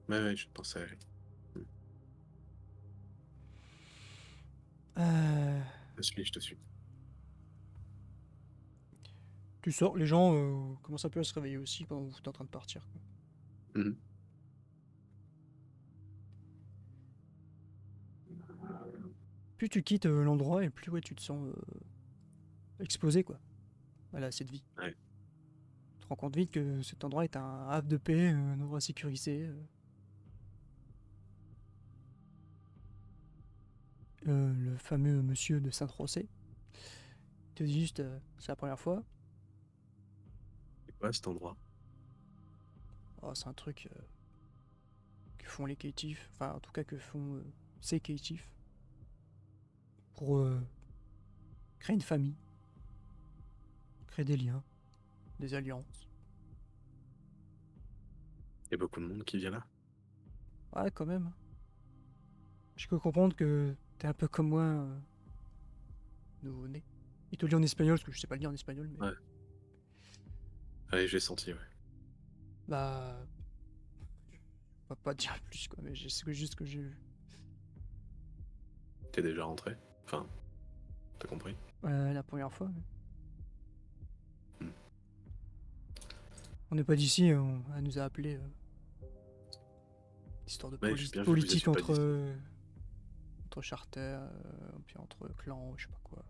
Ouais, je pensais à elle. Je te suis. Tu sors, les gens commencent un peu à se réveiller aussi quand vous êtes en train de partir. Quoi. Plus tu quittes l'endroit et plus ouais, tu te sens exposé quoi. Voilà, à cette vie. Ouais. Tu te rends compte vite que cet endroit est un havre de paix, un endroit sécurisé. Le fameux monsieur de Saint-Rosé te dit juste c'est la première fois. C'est quoi cet endroit? Oh, c'est un truc que font les caïtifs, enfin en tout cas que font ces caïtifs pour créer une famille, créer des liens, des alliances. Il y a beaucoup de monde qui vient là? Ouais, quand même. Je peux comprendre que t'es un peu comme moi, nouveau-né. Il te le dit en espagnol, parce que je sais pas le dire en espagnol, mais... Ouais. Ouais, j'ai senti, ouais. Bah... On va pas dire plus, quoi, mais c'est juste que j'ai vu. T'es déjà rentré? Enfin, t'as compris? La première fois, mais... On n'est pas d'ici, elle nous a appelé histoire de politique entre charters, puis entre clans, je sais pas quoi.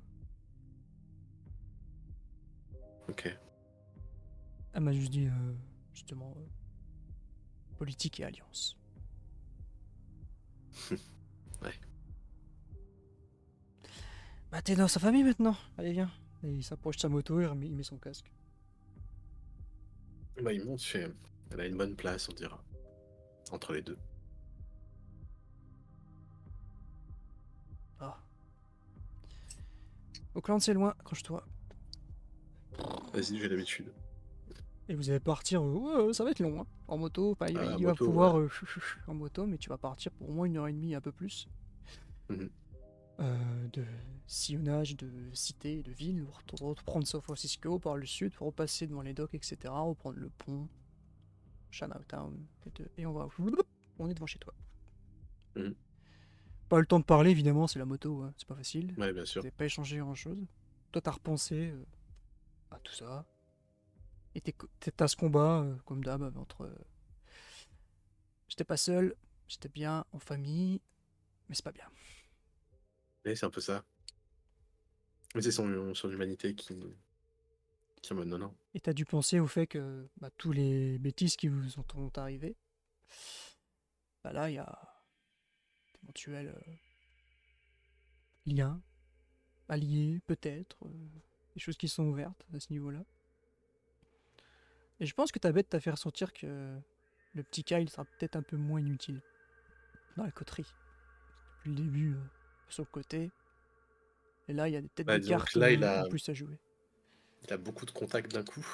Ok. Elle m'a juste dit, justement, politique et alliance. Ouais. Bah t'es dans sa famille maintenant, allez viens. Et il s'approche de sa moto, il met son casque. Bah il monte, elle a une bonne place, on dira. Entre les deux. Ah. Auckland c'est loin, accroche-toi. Vas-y, j'ai l'habitude. Et vous allez partir, ça va être long, hein, en moto. Enfin, il va Moto, pouvoir ouais. en moto, mais tu vas partir pour au moins 1h30, un peu plus. Mhm. De sillonnage de cités, de villes, reprendre San Francisco par le sud, pour repasser devant les docks, etc. Reprendre le pont, Chinatown, et on est devant chez toi. Mhm. Pas eu le temps de parler, évidemment, c'est la moto, hein, c'est pas facile. Ouais, bien Vous sûr. n'avez pas échangé grand chose. Toi, t'as repensé à tout ça. Et t'as ce combat, comme d'hab, entre. J'étais pas seul, j'étais bien en famille, mais c'est pas bien. Mais c'est un peu ça. Mais c'est son humanité qui est en mode non, non. Et t'as dû penser au fait que tous les bêtises qui vous sont arrivées, là, il y a d'éventuels liens, alliés, peut-être, des choses qui sont ouvertes à ce niveau-là. Et je pense que ta bête t'a fait ressentir que le petit Kyle sera peut-être un peu moins inutile dans la coterie. Depuis le début, sur le côté. Et là, il y a peut-être des Disons que cartes là, en plus à jouer. il a beaucoup de contacts d'un coup.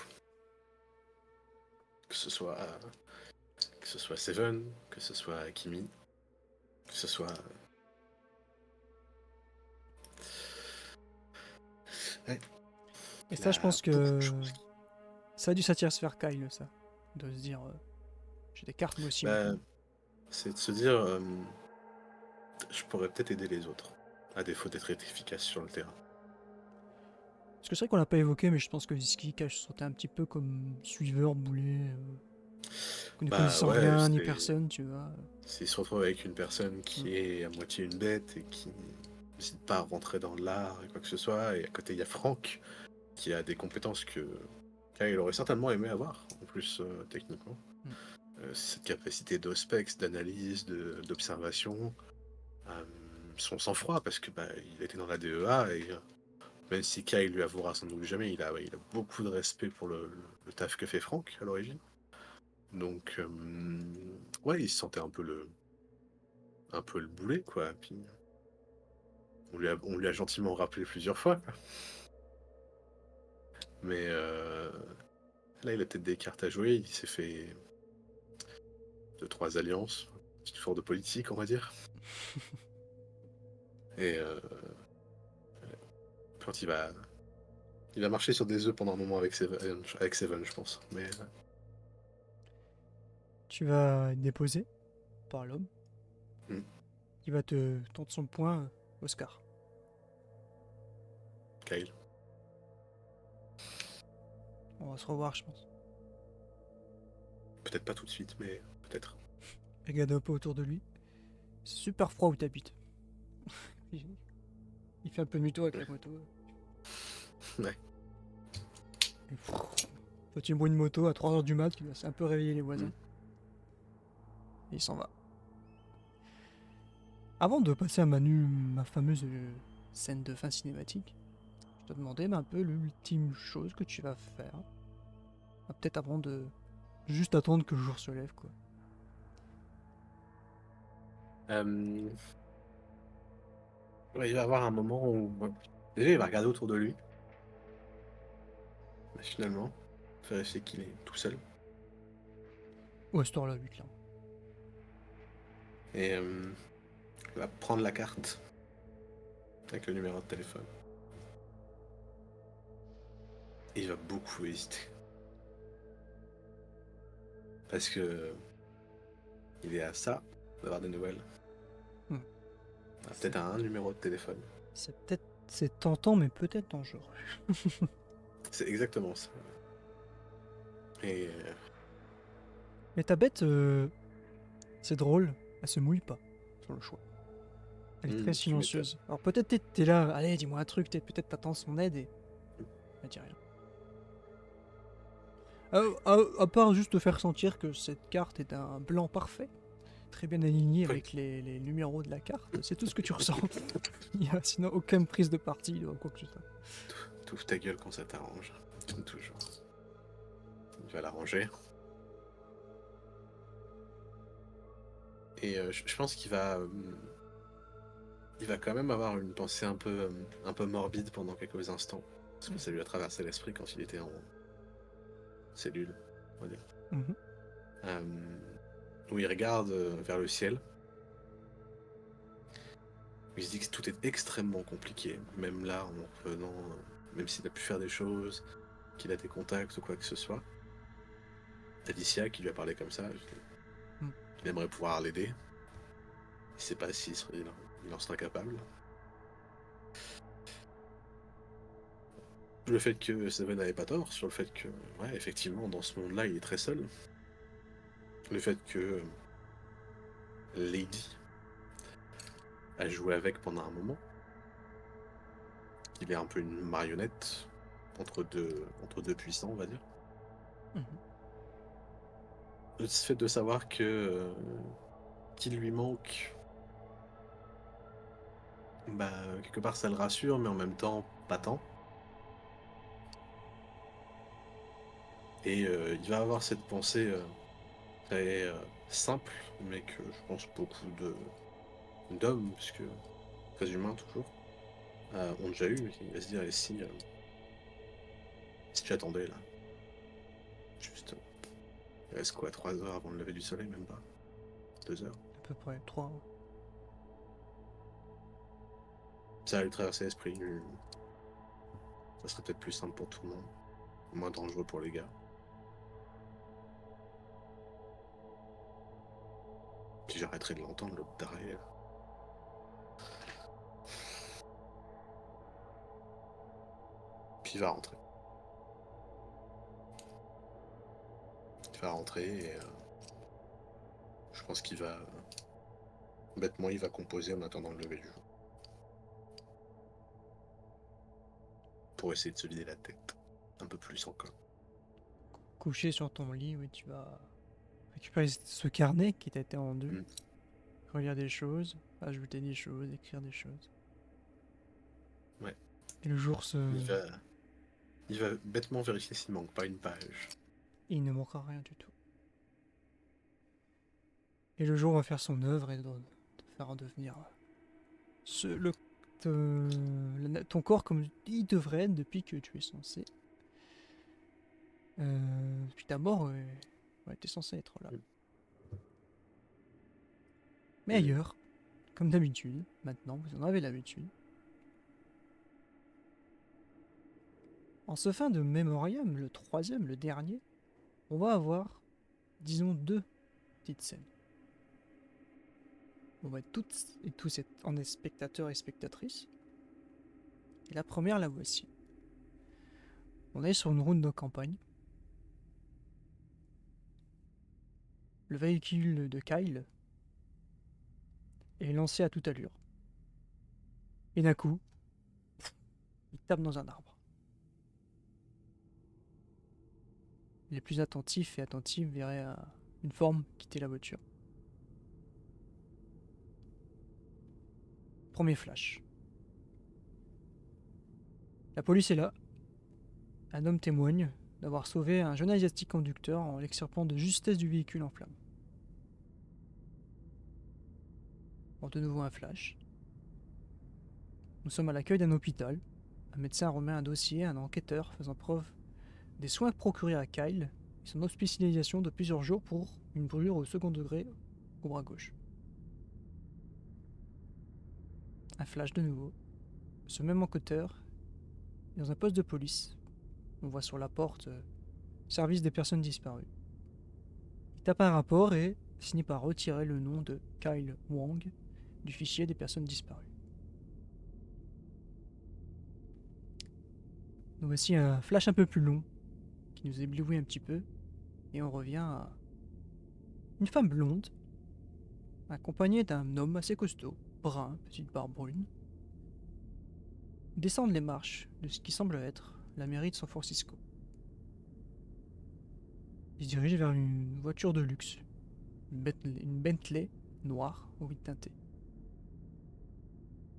Que ce soit, Seven, que ce soit Kimi, que ce soit. Ouais, Et il ça, je a pense beaucoup de que choses. ça a dû satisfaire Kyle, ça. De se dire, j'ai des cartes moi aussi Bah, maintenant. c'est de se dire, je pourrais peut-être aider les autres, à défaut d'être efficace sur le terrain. Parce que c'est vrai qu'on l'a pas évoqué, mais je pense que Ski Cash se sentait un petit peu comme suiveur boulet, ne Bah connaissant ouais, rien ni personne, tu vois. s'il se retrouve avec une personne Mm. qui est à moitié une bête et qui n'hésite pas à rentrer dans l'art et quoi que ce soit, et à côté il y a Franck qui a des compétences que il aurait certainement aimé avoir, en plus techniquement. Mm. Cette capacité d'ospex, d'analyse, d'observation, son sang-froid, parce que il était dans la DEA et même si Kyle lui avouera sans doute jamais, il a beaucoup de respect pour le taf que fait Franck à l'origine. Donc, ouais, il se sentait un peu le boulet, quoi. Puis, on lui a gentiment rappelé plusieurs fois, quoi. Mais là, il a peut-être des cartes à jouer. Il s'est fait 2-3 alliances, petit tour de politique, on va dire. Et quand il va marcher sur des œufs pendant un moment avec Seven, je pense. Mais Tu vas être déposé par l'homme. hmm, Il va te tendre son poing, Oscar. Kyle. On va se revoir, je pense. Peut-être pas tout de suite, mais peut-être. Regarde un peu autour de lui. C'est super froid où t'habites. Il fait un peu demi-tour avec la moto. Ouais. Et toi, tu me une moto à 3h du mat, qui va un peu réveiller les voisins. Et il s'en va. Avant de passer à ma fameuse scène de fin cinématique, je te demandais un peu l'ultime chose que tu vas faire. Peut-être avant de juste attendre que le jour se lève, quoi. Ouais, il va y avoir un moment où déjà il va regarder autour de lui, machinalement, vérifier qu'il est tout seul. Ouais, cette heure-là, 8 là. Et il va prendre la carte avec le numéro de téléphone. Et il va beaucoup hésiter. Parce que il est à ça d'avoir des nouvelles. Peut-être un numéro de téléphone. C'est tentant, mais peut-être dangereux. C'est exactement ça. Et Mais ta bête, c'est drôle, elle se mouille pas sur le choix. Elle est très tu m'étonnes. silencieuse. Alors peut-être t'es là, allez, dis-moi un truc, peut-être t'attends son aide et elle dit rien. À part juste te faire sentir que cette carte est un blanc parfait, très bien aligné Oui. avec les numéros de la carte, c'est tout ce que tu ressens. Il n'y a sinon aucune prise de parti ou quoi que ce soit. T'ouvres ta gueule quand ça t'arrange. Comme toujours. Il va l'arranger. Et je pense qu'il va... il va quand même avoir une pensée un peu morbide pendant quelques instants. Parce que ça lui a traversé l'esprit quand il était cellule, on va dire. Mhm. Où il regarde vers le ciel. Il se dit que tout est extrêmement compliqué, même là, en revenant, même s'il a pu faire des choses, qu'il a des contacts ou quoi que ce soit. Alicia qui lui a parlé comme ça, Mm. il aimerait pouvoir l'aider. Il sait pas s'il il en sera capable. Le fait que Seven n'avait pas tort, sur le fait que, ouais, effectivement, dans ce monde-là, il est très seul. Le fait que Lady a joué avec pendant un moment. Il est un peu une marionnette entre deux puissants, on va dire. Mhm. Le fait de savoir que qu'il lui manque, bah, quelque part ça le rassure, mais en même temps, pas tant. Et il va avoir cette pensée très simple, mais que je pense beaucoup d'hommes, puisque très humains toujours, ont déjà eu. Il va se dire, et si j'attendais là, juste, il reste quoi, 3 heures avant le lever du soleil, même pas 2 heures. À peu près 3. Ça va lui traverser l'esprit. Ça serait peut-être plus simple pour tout le monde, moins dangereux pour les gars. Puis j'arrêterai de l'entendre, l'autre taré. Puis il va rentrer. Il va rentrer et je pense qu'il va... bêtement, il va composer en attendant le lever du jour. Pour essayer de se vider la tête. Un peu plus encore. Couché sur ton lit, oui, tu vas récupérer ce carnet qui t'a été rendu. Mm. Relire des choses, ajouter des choses, écrire des choses. Ouais. Et le jour se... Il va bêtement vérifier s'il manque pas une page. Il ne manquera rien du tout. Et le jour va faire son œuvre et te faire devenir ton corps comme il devrait être depuis que tu es censé. Depuis ta mort, ouais, t'es censé être là. Mm. Mais ailleurs, comme d'habitude, maintenant vous en avez l'habitude. En ce fin de Memoriam, le troisième, le dernier, on va avoir, disons, 2 petites scènes. On va être toutes et tous en spectateurs et spectatrices. Et la première, la voici. On est sur une route de campagne. Le véhicule de Kyle est lancé à toute allure. Et d'un coup, il tape dans un arbre. Les plus attentifs et attentives verraient une forme quitter la voiture. Premier flash. La police est là. Un homme témoigne d'avoir sauvé un jeune asiatique conducteur en l'extirpant de justesse du véhicule en flammes. Bon, de nouveau un flash. Nous sommes à l'accueil d'un hôpital. Un médecin remet un dossier à un enquêteur faisant preuve des soins procurés à Kyle et son hospitalisation de plusieurs jours pour une brûlure au second degré au bras gauche. Un flash de nouveau. Ce même enquêteur est dans un poste de police. On voit sur la porte service des personnes disparues. Il tape un rapport et finit par retirer le nom de Kyle Wang du fichier des personnes disparues. Nous voici un flash un peu plus long qui nous éblouit un petit peu et on revient à une femme blonde accompagnée d'un homme assez costaud, brun, petite barbe brune, descendent les marches de ce qui semble être la mairie de San Francisco. Ils se dirigent vers une voiture de luxe, une Bentley noire au huit teinté.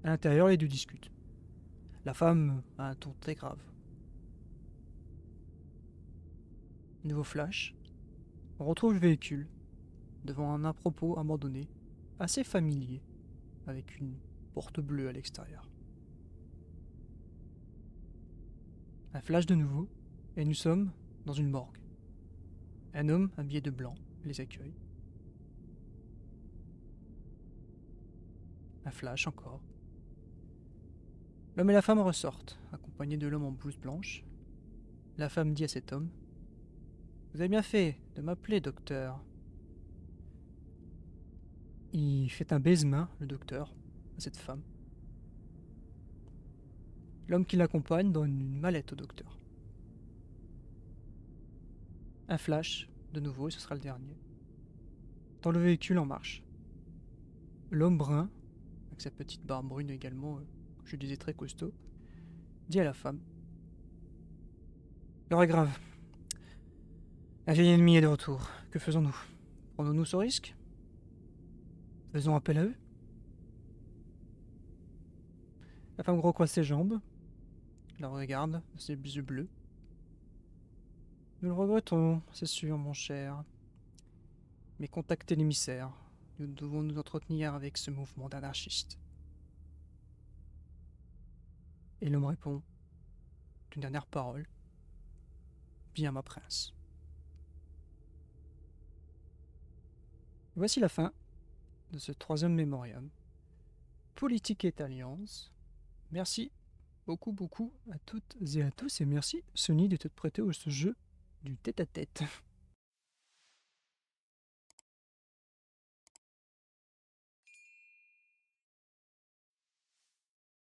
À l'intérieur, les deux discutent. La femme a un ton très grave. Nouveau flash. On retrouve le véhicule devant un à-propos abandonné, assez familier, avec une porte bleue à l'extérieur. Un flash de nouveau, et nous sommes dans une morgue. Un homme habillé de blanc les accueille. Un flash encore. L'homme et la femme ressortent, accompagnés de l'homme en blouse blanche. La femme dit à cet homme: Vous avez bien fait de m'appeler, docteur. Il fait un baise-main, le docteur, à cette femme. L'homme qui l'accompagne donne une mallette au docteur. Un flash, de nouveau, et ce sera le dernier. Dans le véhicule en marche. L'homme brun, avec sa petite barbe brune également, je disais très costaud, dit à la femme: L'heure est grave. Un vieil ennemi est de retour. Que faisons-nous? Prenons-nous ce risque? Faisons appel à eux? La femme recroise ses jambes, la regarde de ses yeux bleus. Nous le regrettons, c'est sûr, mon cher. Mais contactez l'émissaire. Nous devons nous entretenir avec ce mouvement d'anarchistes. Et l'homme répond d'une dernière parole: Bien, ma prince. Voici la fin de ce 3e mémorium. Politique et Alliance. Merci beaucoup à toutes et à tous, et merci Sony de te prêter au ce jeu du tête-à-tête.